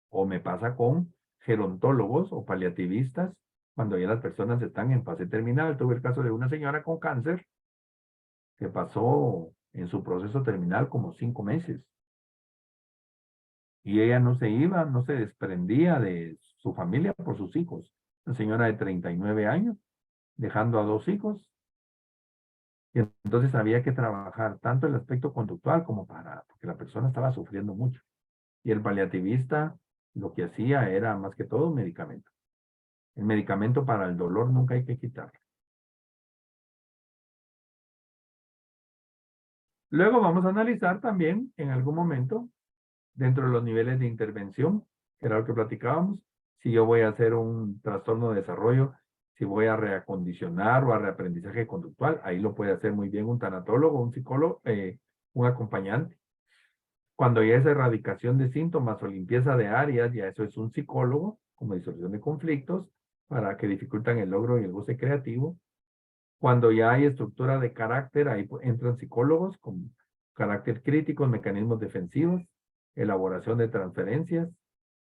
O me pasa con gerontólogos o paliativistas cuando ya las personas están en fase terminal. Tuve el caso de una señora con cáncer que pasó en su proceso terminal como 5 meses. Y ella no se iba, no se desprendía de su familia por sus hijos. Una señora de 39 años, dejando a 2 hijos. Y entonces había que trabajar tanto el aspecto conductual como porque la persona estaba sufriendo mucho. Y el paliativista lo que hacía era más que todo medicamento. El medicamento para el dolor nunca hay que quitarlo. Luego vamos a analizar también en algún momento, dentro de los niveles de intervención, que era lo que platicábamos, si yo voy a hacer un trastorno de desarrollo, si voy a reacondicionar o a reaprendizaje conductual, ahí lo puede hacer muy bien un tanatólogo, un psicólogo, un acompañante. Cuando ya es erradicación de síntomas o limpieza de áreas, ya eso es un psicólogo, como disolución de conflictos, para que dificultan el logro y el goce creativo. Cuando ya hay estructura de carácter, ahí entran psicólogos con carácter crítico, mecanismos defensivos, elaboración de transferencias,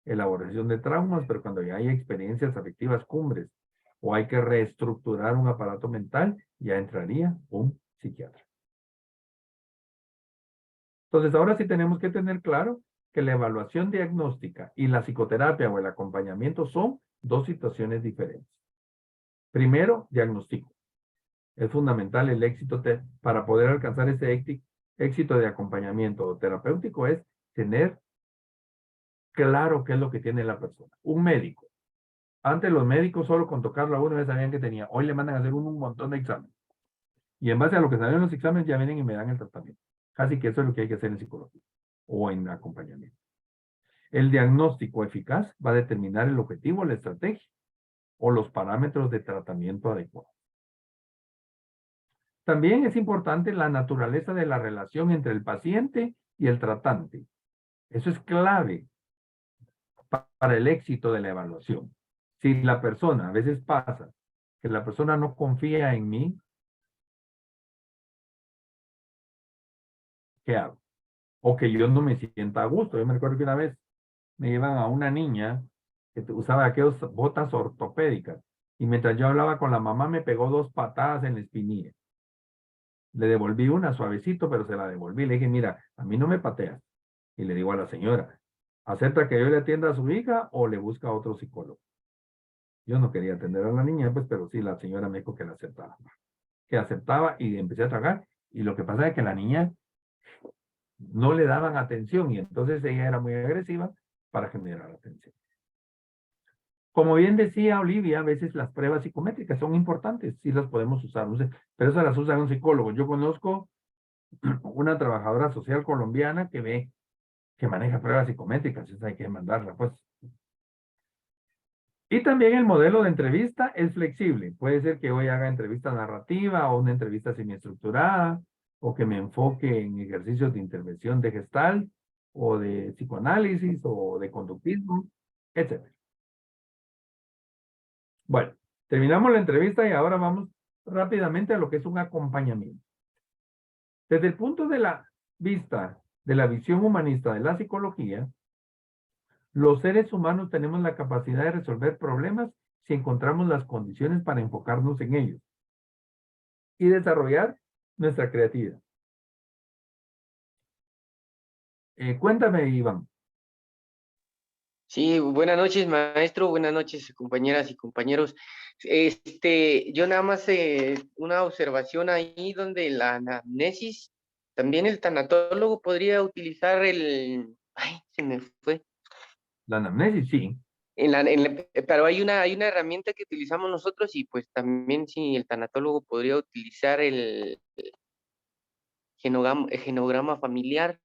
elaboración de traumas, pero cuando ya hay experiencias afectivas cumbres o hay que reestructurar un aparato mental, ya entraría un psiquiatra. Entonces, ahora sí tenemos que tener claro que la evaluación diagnóstica y la psicoterapia o el acompañamiento son 2 situaciones diferentes. Primero, diagnóstico. Es fundamental el éxito para poder alcanzar ese éxito de acompañamiento terapéutico es tener claro qué es lo que tiene la persona. Un médico. Antes los médicos solo con tocarlo a uno ya sabían que tenía. Hoy le mandan a hacer un montón de exámenes. Y en base a lo que salen los exámenes ya vienen y me dan el tratamiento. Casi que eso es lo que hay que hacer en psicología o en acompañamiento. El diagnóstico eficaz va a determinar el objetivo, la estrategia o los parámetros de tratamiento adecuado. También es importante la naturaleza de la relación entre el paciente y el tratante. Eso es clave para el éxito de la evaluación. Si la persona, a veces pasa, que la persona no confía en mí, ¿qué hago? O que yo no me sienta a gusto. Yo me recuerdo que una vez me llevan a una niña que usaba aquellas botas ortopédicas y mientras yo hablaba con la mamá me pegó 2 patadas en la espinilla. Le devolví una suavecito, pero se la devolví. Le dije, mira, a mí no me pateas. Y le digo a la señora, ¿acepta que yo le atienda a su hija o le busca a otro psicólogo? Yo no quería atender a la niña, pues, pero sí, la señora me dijo que la aceptaba. Que aceptaba y empecé a tragar. Y lo que pasa es que la niña no le daban atención y entonces ella era muy agresiva para generar atención. Como bien decía Olivia, a veces las pruebas psicométricas son importantes, sí las podemos usar, pero esas las usa un psicólogo. Yo conozco una trabajadora social colombiana que maneja pruebas psicométricas, esa hay que mandarla, pues. Y también el modelo de entrevista es flexible. Puede ser que hoy haga entrevista narrativa o una entrevista semiestructurada, o que me enfoque en ejercicios de intervención de Gestalt, o de psicoanálisis, o de conductismo, etc. Bueno, terminamos la entrevista y ahora vamos rápidamente a lo que es un acompañamiento. Desde el punto de la vista de la visión humanista de la psicología, los seres humanos tenemos la capacidad de resolver problemas si encontramos las condiciones para enfocarnos en ellos y desarrollar nuestra creatividad. Cuéntame, Iván. Sí, buenas noches, maestro, buenas noches, compañeras y compañeros. Yo nada más una observación ahí donde la anamnesis también el tanatólogo podría utilizar el... Ay, se me fue. La anamnesis, sí. Pero hay una herramienta que utilizamos nosotros y pues también sí, el tanatólogo podría utilizar el genograma familiar.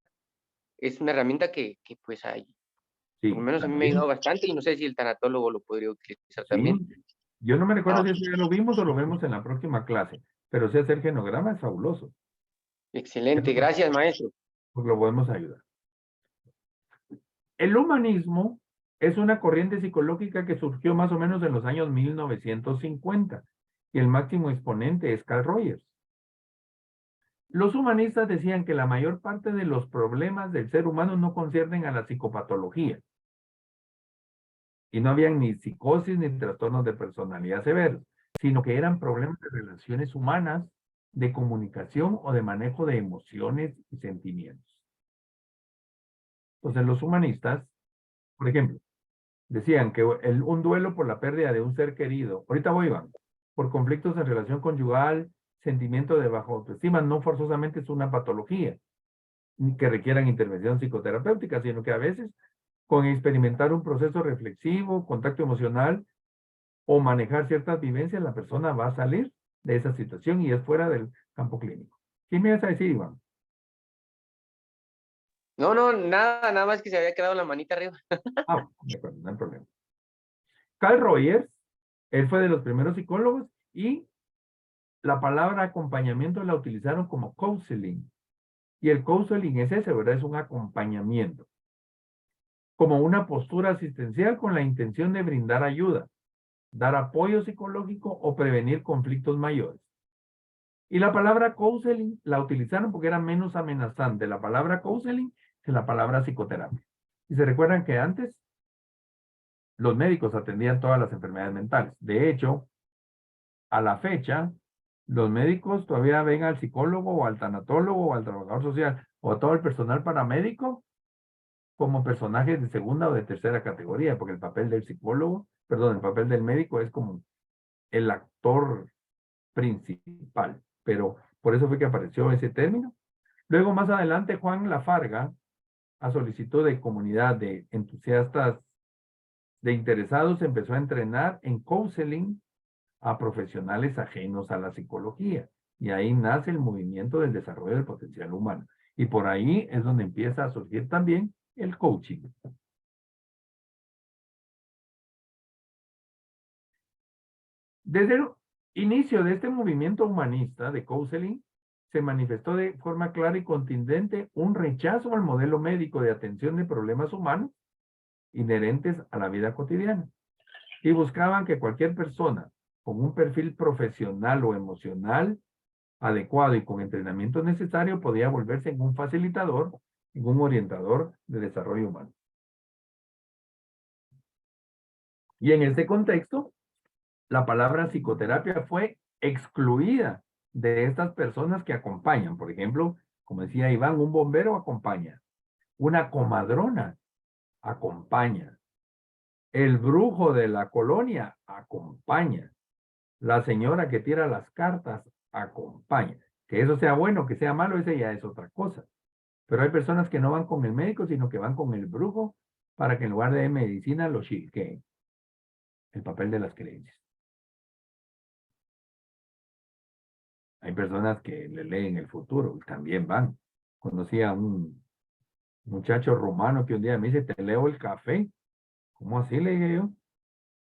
Es una herramienta que pues hay, Sí, por lo menos a mí me ha ayudado también. bastante y no sé si el tanatólogo lo podría utilizar Sí. también. Yo no me recuerdo Ah, si eso ya lo vimos o lo vemos en la próxima clase, pero si hacer genograma es fabuloso. excelente, Eso nos- gracias maestro. pues lo podemos ayudar. El humanismo es una corriente psicológica que surgió más o menos en los años 1950 y el máximo exponente es Carl Rogers. Los humanistas decían que la mayor parte de los problemas del ser humano no conciernen a la psicopatología y no habían ni psicosis ni trastornos de personalidad severos, sino que eran problemas de relaciones humanas, de comunicación o de manejo de emociones y sentimientos. Entonces los humanistas, por ejemplo, decían que un duelo por la pérdida de un ser querido, ahorita voy, Iván, por conflictos en relación conyugal, sentimiento de baja autoestima, no forzosamente es una patología ni que requieran intervención psicoterapéutica, sino que a veces con experimentar un proceso reflexivo, contacto emocional o manejar ciertas vivencias, la persona va a salir de esa situación y es fuera del campo clínico. ¿Qué me vas a decir, Iván? No, nada más que se había quedado la manita arriba. Ah, de acuerdo, no hay problema. Carl Rogers, él fue de los primeros psicólogos y la palabra acompañamiento la utilizaron como counseling. Y el counseling es ese, ¿verdad? Es un acompañamiento. Como una postura asistencial con la intención de brindar ayuda, dar apoyo psicológico o prevenir conflictos mayores. Y la palabra counseling la utilizaron porque era menos amenazante la palabra counseling que la palabra psicoterapia. Y se recuerdan que antes los médicos atendían todas las enfermedades mentales. De hecho, a la fecha, los médicos todavía ven al psicólogo o al tanatólogo o al trabajador social o a todo el personal paramédico como personajes de segunda o de tercera categoría, porque el papel del psicólogo, perdón, el papel del médico es como el actor principal, pero por eso fue que apareció ese término. Luego, más adelante, Juan Lafarga, a solicitud de comunidad de entusiastas, de interesados, empezó a entrenar en counseling a profesionales ajenos a la psicología. Y ahí nace el movimiento del desarrollo del potencial humano. Y por ahí es donde empieza a surgir también el coaching. Desde el inicio de este movimiento humanista de counseling, se manifestó de forma clara y contundente un rechazo al modelo médico de atención de problemas humanos inherentes a la vida cotidiana. Y buscaban que cualquier persona con un perfil profesional o emocional adecuado y con entrenamiento necesario podía volverse en un facilitador, en un orientador de desarrollo humano. Y en este contexto, la palabra psicoterapia fue excluida de estas personas que acompañan. Por ejemplo, como decía Iván, un bombero acompaña, una comadrona acompaña, el brujo de la colonia acompaña, la señora que tira las cartas acompaña. Que eso sea bueno, que sea malo, ese ya es otra cosa. Pero hay personas que no van con el médico, sino que van con el brujo para que en lugar de medicina lo chilqueen. El papel de las creencias. Hay personas que le leen el futuro y también van. Conocí a un muchacho rumano que un día me dice, te leo el café. ¿Cómo así? Le dije yo.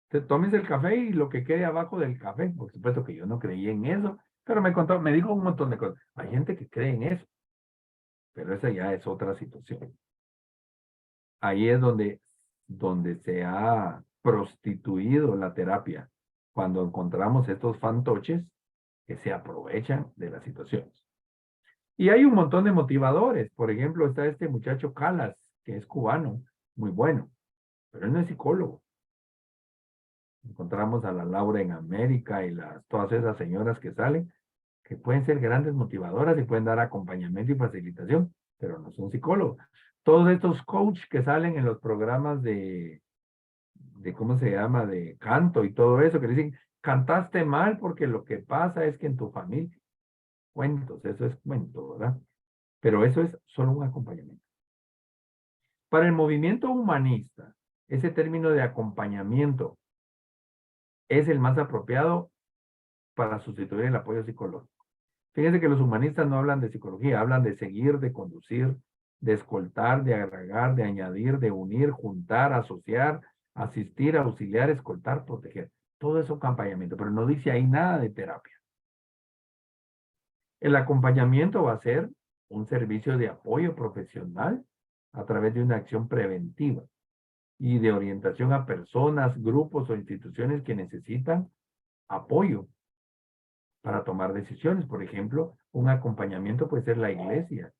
Te tomes el café y lo que quede abajo del café. Por supuesto que yo no creí en eso, pero me contó, me dijo un montón de cosas. Hay gente que cree en eso, pero esa ya es otra situación. Ahí es donde se ha prostituido la terapia, cuando encontramos estos fantoches que se aprovechan de las situaciones. Y hay un montón de motivadores. Por ejemplo, está este muchacho Calas, que es cubano, muy bueno, pero él no es psicólogo. Encontramos a la Laura en América y todas esas señoras que salen, que pueden ser grandes motivadoras y pueden dar acompañamiento y facilitación, pero no son psicólogos. Todos estos coaches que salen en los programas de ¿cómo se llama? De canto y todo eso, que dicen, cantaste mal porque lo que pasa es que en tu familia, cuentos, eso es cuento, ¿verdad? Pero eso es solo un acompañamiento. Para el movimiento humanista, ese término de acompañamiento es el más apropiado para sustituir el apoyo psicológico. Fíjense que los humanistas no hablan de psicología, hablan de seguir, de conducir, de escoltar, de agregar, de añadir, de unir, juntar, asociar, asistir, auxiliar, escoltar, proteger. Todo eso es acompañamiento, pero no dice ahí nada de terapia. El acompañamiento va a ser un servicio de apoyo profesional a través de una acción preventiva y de orientación a personas, grupos o instituciones que necesitan apoyo para tomar decisiones. Por ejemplo, un acompañamiento puede ser la iglesia.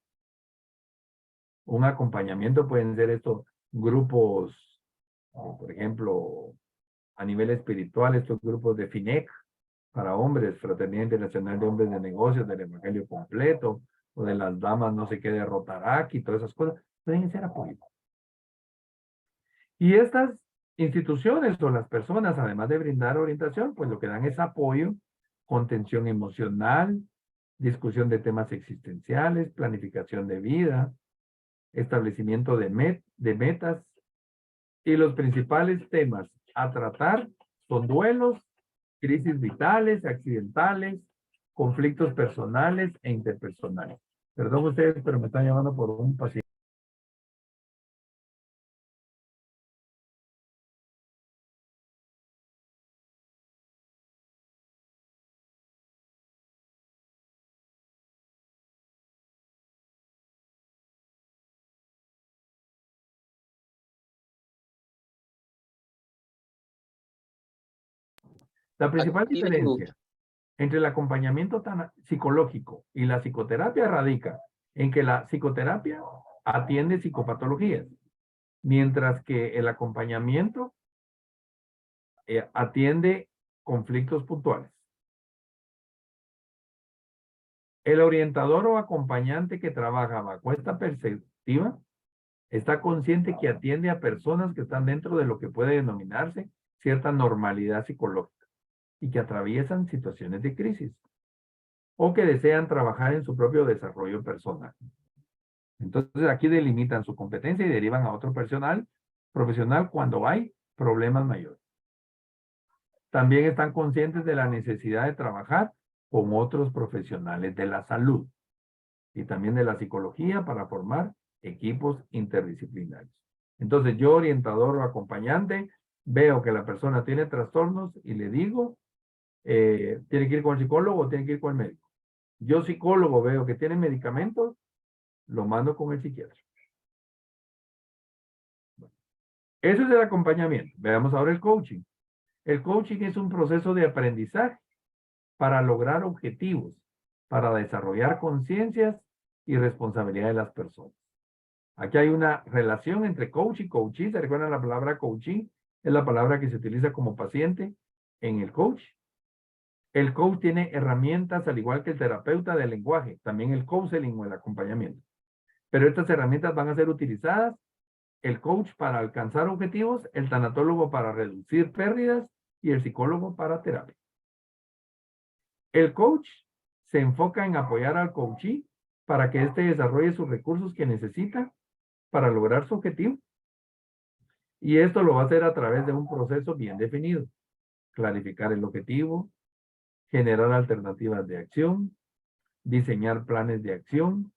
Un acompañamiento pueden ser estos grupos, por ejemplo, a nivel espiritual, estos grupos de FINEC para hombres, Fraternidad Internacional de Hombres de Negocios, del Evangelio Completo, o de las damas no sé qué de Rotaract y todas esas cosas, pueden ser apoyo. Y estas instituciones o las personas, además de brindar orientación, pues lo que dan es apoyo, contención emocional, discusión de temas existenciales, planificación de vida, establecimiento de metas, y los principales temas a tratar son duelos, crisis vitales, accidentales, conflictos personales e interpersonales. Perdón ustedes, pero me están llamando por un paciente. La principal Activo. diferencia entre el acompañamiento psicológico y la psicoterapia radica en que la psicoterapia atiende psicopatologías, mientras que el acompañamiento atiende conflictos puntuales. El orientador o acompañante que trabaja bajo esta perspectiva está consciente que atiende a personas que están dentro de lo que puede denominarse cierta normalidad psicológica y que atraviesan situaciones de crisis o que desean trabajar en su propio desarrollo personal. Entonces aquí delimitan su competencia y derivan a otro profesional cuando hay problemas mayores. También están conscientes de la necesidad de trabajar con otros profesionales de la salud y también de la psicología para formar equipos interdisciplinarios. Entonces yo, orientador o acompañante, veo que la persona tiene trastornos y le digo, tiene que ir con el psicólogo o tiene que ir con el médico. Yo, psicólogo, veo que tiene medicamentos, lo mando con el psiquiatra. Bueno, eso es el acompañamiento. Veamos ahora el coaching. El coaching es un proceso de aprendizaje para lograr objetivos, para desarrollar conciencias y responsabilidad de las personas. Aquí hay una relación entre coach y coachee. ¿Se recuerdan la palabra coaching? Es la palabra que se utiliza como paciente en el coach. El coach tiene herramientas, al igual que el terapeuta del lenguaje, también el counseling o el acompañamiento. Pero estas herramientas van a ser utilizadas, el coach para alcanzar objetivos, el tanatólogo para reducir pérdidas y el psicólogo para terapia. El coach se enfoca en apoyar al coachee para que éste desarrolle sus recursos que necesita para lograr su objetivo. Y esto lo va a hacer a través de un proceso bien definido. Clarificar el objetivo, generar alternativas de acción, diseñar planes de acción,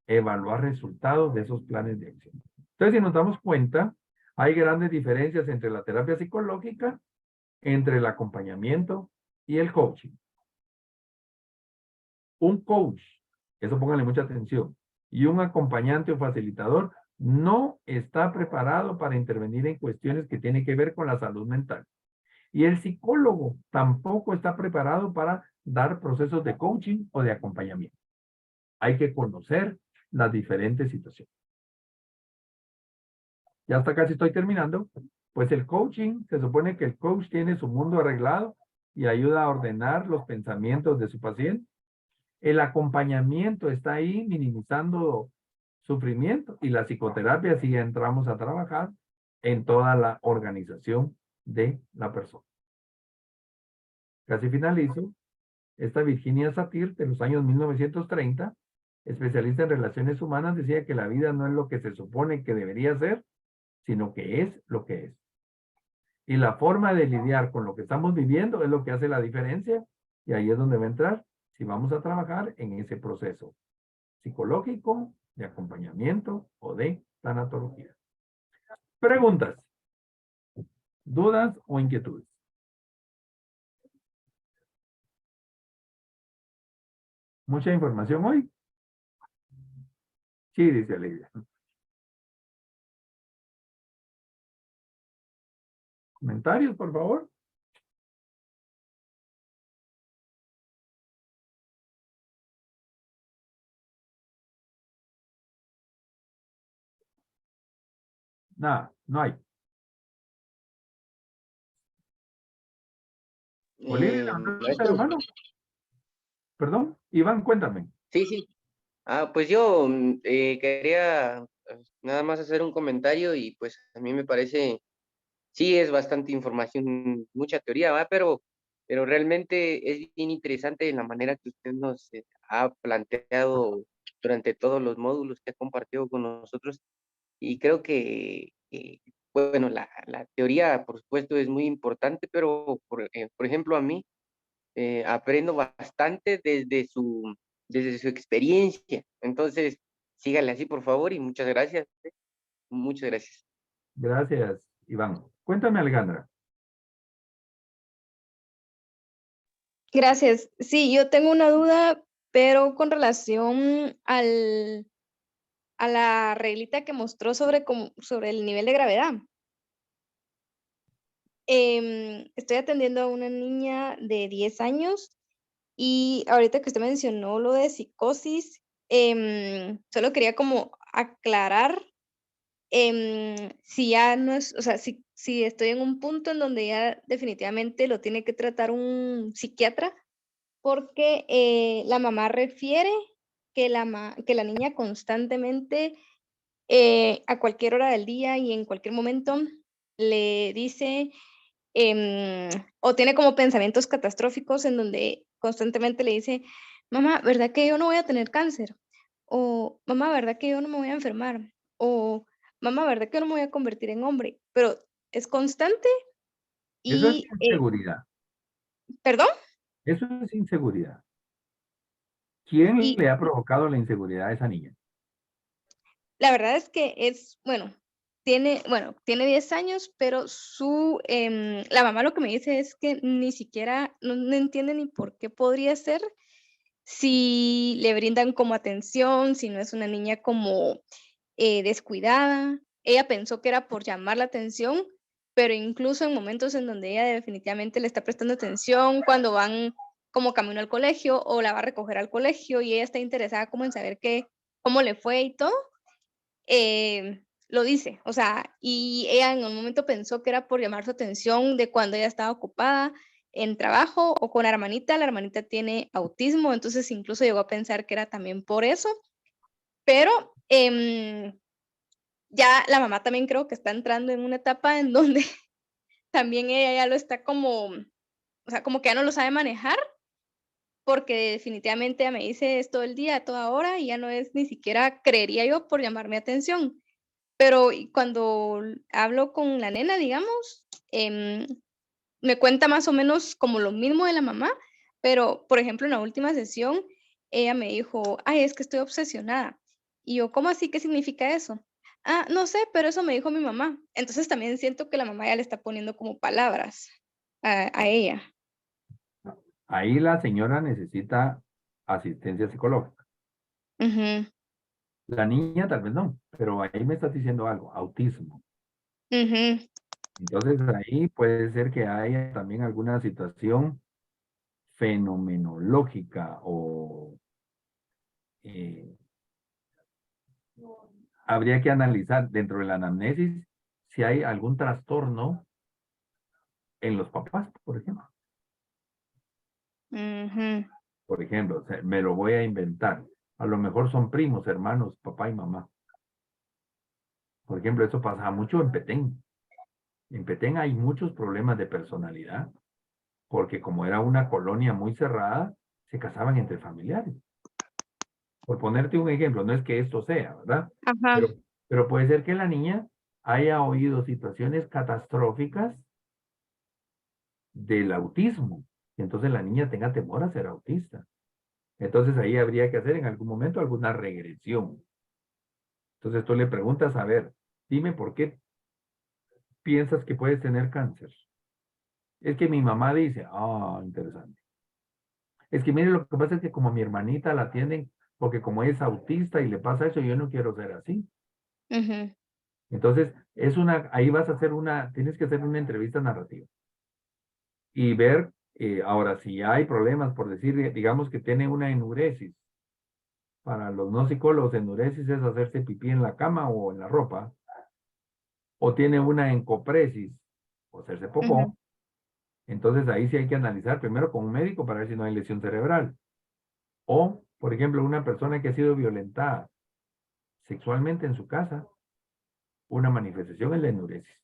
evaluar resultados de esos planes de acción. Entonces, si nos damos cuenta, hay grandes diferencias entre la terapia psicológica, entre el acompañamiento y el coaching. Un coach, eso pónganle mucha atención, y un acompañante o facilitador no está preparado para intervenir en cuestiones que tienen que ver con la salud mental. Y el psicólogo tampoco está preparado para dar procesos de coaching o de acompañamiento. Hay que conocer las diferentes situaciones. Ya hasta casi estoy terminando. Pues el coaching, se supone que el coach tiene su mundo arreglado y ayuda a ordenar los pensamientos de su paciente. El acompañamiento está ahí minimizando sufrimiento y la psicoterapia sí entramos a trabajar en toda la organización de la persona. Casi finalizo. Esta Virginia Satir de los años 1930 especialista en relaciones humanas, decía que la vida no es lo que se supone que debería ser, sino que es lo que es. Y la forma de lidiar con lo que estamos viviendo es lo que hace la diferencia, y ahí es donde va a entrar si vamos a trabajar en ese proceso psicológico, de acompañamiento o de tanatología. Preguntas, dudas o inquietudes. ¿Mucha información hoy? Sí, dice Lidia. ¿Comentarios, por favor? Nada, no hay. Olivia, Maestro, hermano. Perdón, Iván, cuéntame. sí, sí. Pues yo quería nada más hacer un comentario y pues a mí me parece, sí es bastante información, mucha teoría, ¿va? Pero realmente es bien interesante la manera que usted nos ha planteado durante todos los módulos que ha compartido con nosotros y creo que, bueno, la teoría, por supuesto, es muy importante, pero, por ejemplo, a mí aprendo bastante desde su experiencia. Entonces, sígale así, por favor, y muchas gracias. Muchas gracias. Gracias, Iván. Cuéntame, Alejandra. Gracias. Sí, yo tengo una duda, pero con relación a la reglita que mostró sobre el nivel de gravedad. Estoy atendiendo a una niña de 10 años y ahorita que usted mencionó lo de psicosis, solo quería como aclarar si ya no es, o sea, si estoy en un punto en donde ya definitivamente lo tiene que tratar un psiquiatra, porque la mamá refiere que la niña constantemente, a cualquier hora del día y en cualquier momento, le dice, o tiene como pensamientos catastróficos en donde constantemente le dice, mamá, ¿verdad que yo no voy a tener cáncer? O mamá, ¿verdad que yo no me voy a enfermar? O mamá, ¿verdad que yo no me voy a convertir en hombre? Pero es constante Eso es y, inseguridad. ¿perdón? Eso es inseguridad. ¿Quién Y le ha provocado la inseguridad a esa niña? la verdad es que es, tiene 10 años, pero la mamá lo que me dice es que ni siquiera, no entiende ni por qué podría ser, si le brindan como atención, si no es una niña como descuidada. Ella pensó que era por llamar la atención, pero incluso en momentos en donde ella definitivamente le está prestando atención, cuando van como camino al colegio o la va a recoger al colegio y ella está interesada como en saber cómo le fue y todo, lo dice, o sea, y ella en un momento pensó que era por llamar su atención de cuando ella estaba ocupada en trabajo o con la hermanita tiene autismo, entonces incluso llegó a pensar que era también por eso, pero ya la mamá también creo que está entrando en una etapa en donde también ella ya lo está como, o sea, como que ya no lo sabe manejar, porque definitivamente ella me dice es todo el día, a toda hora, y ya no es ni siquiera, creería yo, por llamar mi atención. Pero y cuando hablo con la nena, digamos, me cuenta más o menos como lo mismo de la mamá, pero, por ejemplo, en la última sesión, ella me dijo: "Ay, es que estoy obsesionada". Y yo: "¿Cómo así? ¿Qué significa eso?". "Ah, no sé, pero eso me dijo mi mamá". Entonces, también siento que la mamá ya le está poniendo como palabras a ella. Ahí la señora necesita asistencia psicológica. Ujú, La niña tal vez no, pero ahí me estás diciendo algo, autismo. ujú, Entonces ahí puede ser que haya también alguna situación fenomenológica o eh, habría que analizar dentro de la anamnesis si hay algún trastorno en los papás, por ejemplo. ujú, Por ejemplo, o sea, me lo voy a inventar. A lo mejor son primos, hermanos, papá y mamá. Por ejemplo, eso pasa mucho en Petén. En Petén hay muchos problemas de personalidad, porque como era una colonia muy cerrada, se casaban entre familiares. Por ponerte un ejemplo, no es que esto sea, ¿verdad? Ajá. Pero puede ser que la niña haya oído situaciones catastróficas del autismo. Y entonces la niña tenga temor a ser autista. Entonces ahí habría que hacer en algún momento alguna regresión. Entonces tú le preguntas, a ver, dime por qué piensas que puedes tener cáncer. Es que mi mamá dice, interesante. Es que mire, lo que pasa es que como mi hermanita la atienden, porque como es autista y le pasa eso, yo no quiero ser así. Ujú. Entonces, ahí vas a hacer tienes que hacer una entrevista narrativa. Y ver, ahora, si hay problemas, por decir, digamos que tiene una enuresis. Para los no psicólogos, enuresis es hacerse pipí en la cama o en la ropa. O tiene una encopresis, o hacerse popó. Ujú. Entonces ahí sí hay que analizar primero con un médico para ver si no hay lesión cerebral. O, por ejemplo, una persona que ha sido violentada sexualmente en su casa, una manifestación es la enuresis.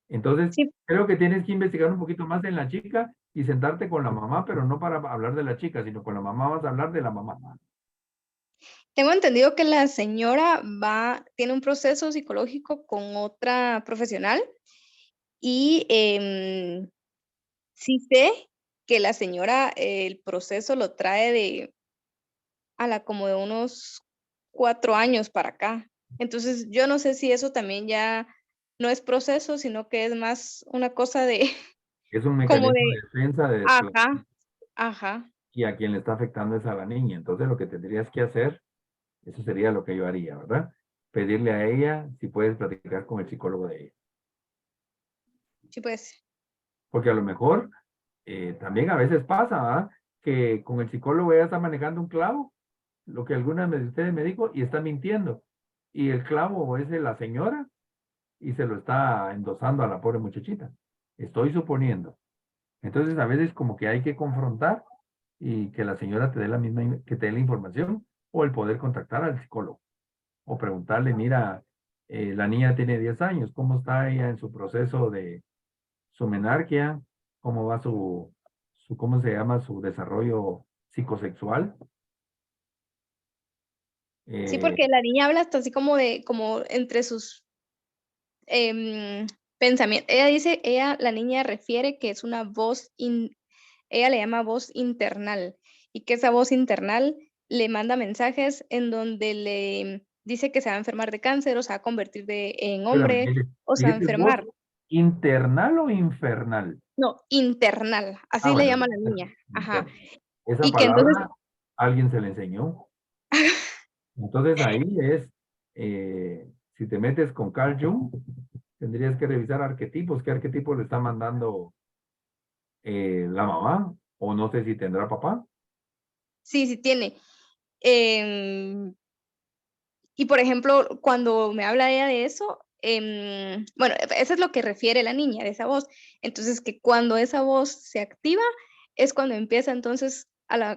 Entonces, Sí, creo que tienes que investigar un poquito más en la chica y sentarte con la mamá, pero no para hablar de la chica, sino con la mamá vas a hablar de la mamá. tengo entendido que la señora tiene un proceso psicológico con otra profesional y sí sé que la señora el proceso lo trae como de unos 4 años para acá. Entonces, yo no sé si eso también ya no es proceso, sino que es más una cosa de Es un como mecanismo de de defensa de ajá, ajá. y a quien le está afectando es a la niña. Entonces, lo que tendrías que hacer, eso sería lo que yo haría, ¿verdad? Pedirle a ella si puedes platicar con el psicólogo de ella. Sí, pues. Porque a lo mejor también a veces pasa, ¿verdad? Que con el psicólogo ella está manejando un clavo, lo que alguna de ustedes me dijo, y está mintiendo. Y el clavo es de la señora y se lo está endosando a la pobre muchachita. Estoy suponiendo. Entonces a veces como que hay que confrontar y que la señora te dé que te dé la información o el poder contactar al psicólogo o preguntarle, mira, la niña tiene 10 años, ¿cómo está ella en su proceso de su menarquia? ¿Cómo va cómo se llama, su desarrollo psicosexual? Sí, Eh, porque la niña habla hasta así como entre sus pensamientos. La niña refiere que es una ella le llama voz internal, y que esa voz internal le manda mensajes en donde le dice que se va a enfermar de cáncer, o se va a convertir en espérame, hombre, o se va a ¿dijiste voz enfermar. internal o infernal? No, internal, Ah, así le bueno, llama la niña. Ajá. bueno, esa Y que entonces palabra alguien se le enseñó. Entonces ahí si te metes con Carl Jung, tendrías que revisar arquetipos, qué arquetipo le está mandando la mamá, o no sé si tendrá papá. sí, sí tiene. Em, y por ejemplo, cuando me habla ella de eso, bueno, eso es lo que refiere la niña, de esa voz. Entonces, que cuando esa voz se activa, es cuando empieza entonces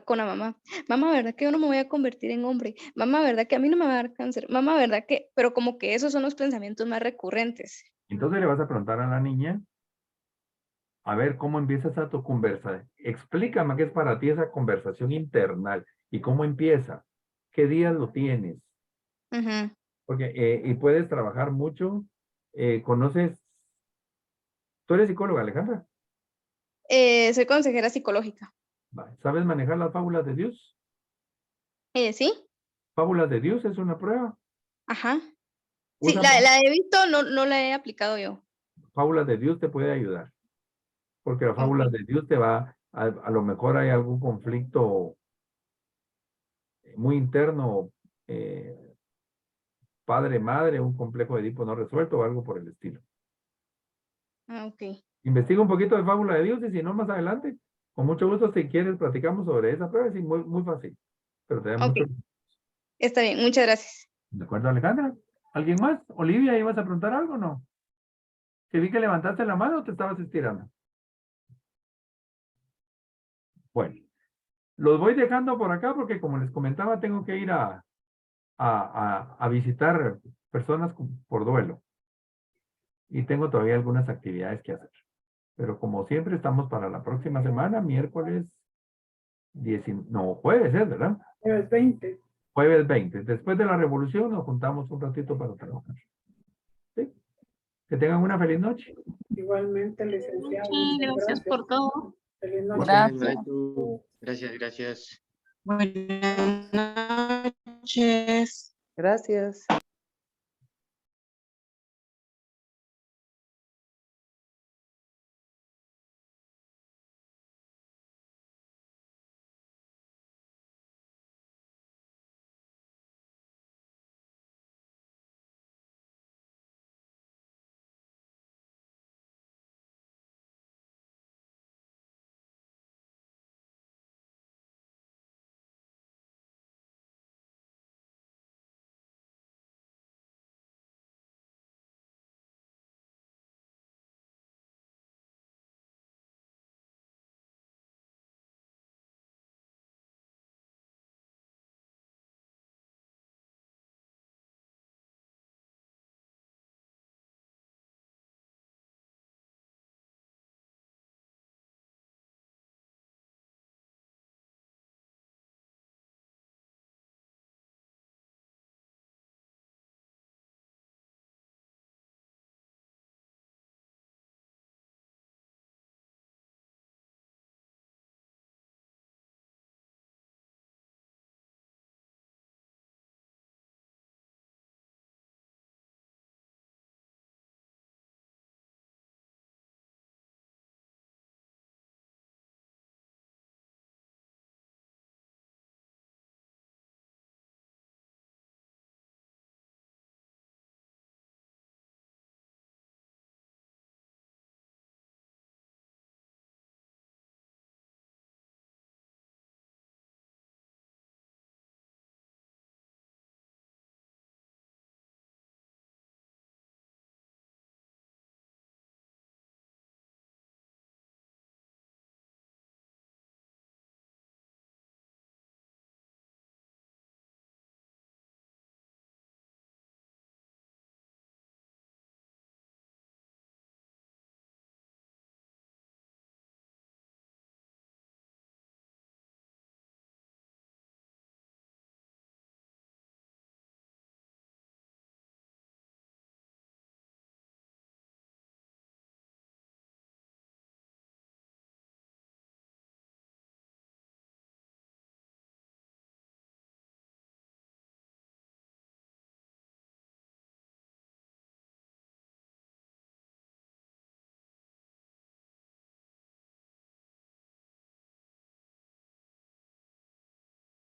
con la mamá. Mamá, ¿verdad que yo no me voy a convertir en hombre? Mamá, ¿verdad que a mí no me va a dar cáncer? Mamá, ¿verdad que? Pero como que esos son los pensamientos más recurrentes. Entonces le vas a preguntar a la niña, a ver cómo empieza tu conversación. Explícame qué es para ti esa conversación internal y cómo empieza, qué días lo tienes. Ujú. Porque, y puedes trabajar mucho. ¿Conoces? ¿Tú eres psicóloga, Alejandra? Soy consejera psicológica. Vale. ¿Sabes manejar las fábulas de Dios? ¿Sí? Fábulas de Dios es una prueba. Ajá. Sí, Usa la he visto, no la he aplicado yo. fábulas de Dios te puede ayudar. Porque las fábulas Okey. de Dios a lo mejor hay algún conflicto muy interno, padre-madre, un complejo de Edipo no resuelto o algo por el estilo. Ah, okey. Investiga un poquito de fábula de Dios y si no, más adelante, con mucho gusto, si quieres, platicamos sobre esa prueba. Sí, muy, muy fácil, pero te da mucho. Okey, está bien, muchas gracias. ¿De acuerdo, Alejandra? ¿Alguien más? Olivia, ¿ibas a preguntar algo o no? Que vi que levantaste la mano o te estabas estirando. Bueno, los voy dejando por acá porque como les comentaba, tengo que ir a visitar personas por duelo. Y tengo todavía algunas actividades que hacer. Pero como siempre, estamos para la próxima semana, miércoles jueves es, ¿verdad? Jueves 20. Jueves 20. Después de la revolución nos juntamos un ratito para trabajar. ¿Sí? Que tengan una feliz noche. Igualmente, licenciado. Sí, muchas gracias por todo. Feliz noche. Gracias, gracias. Buenas noches. Gracias.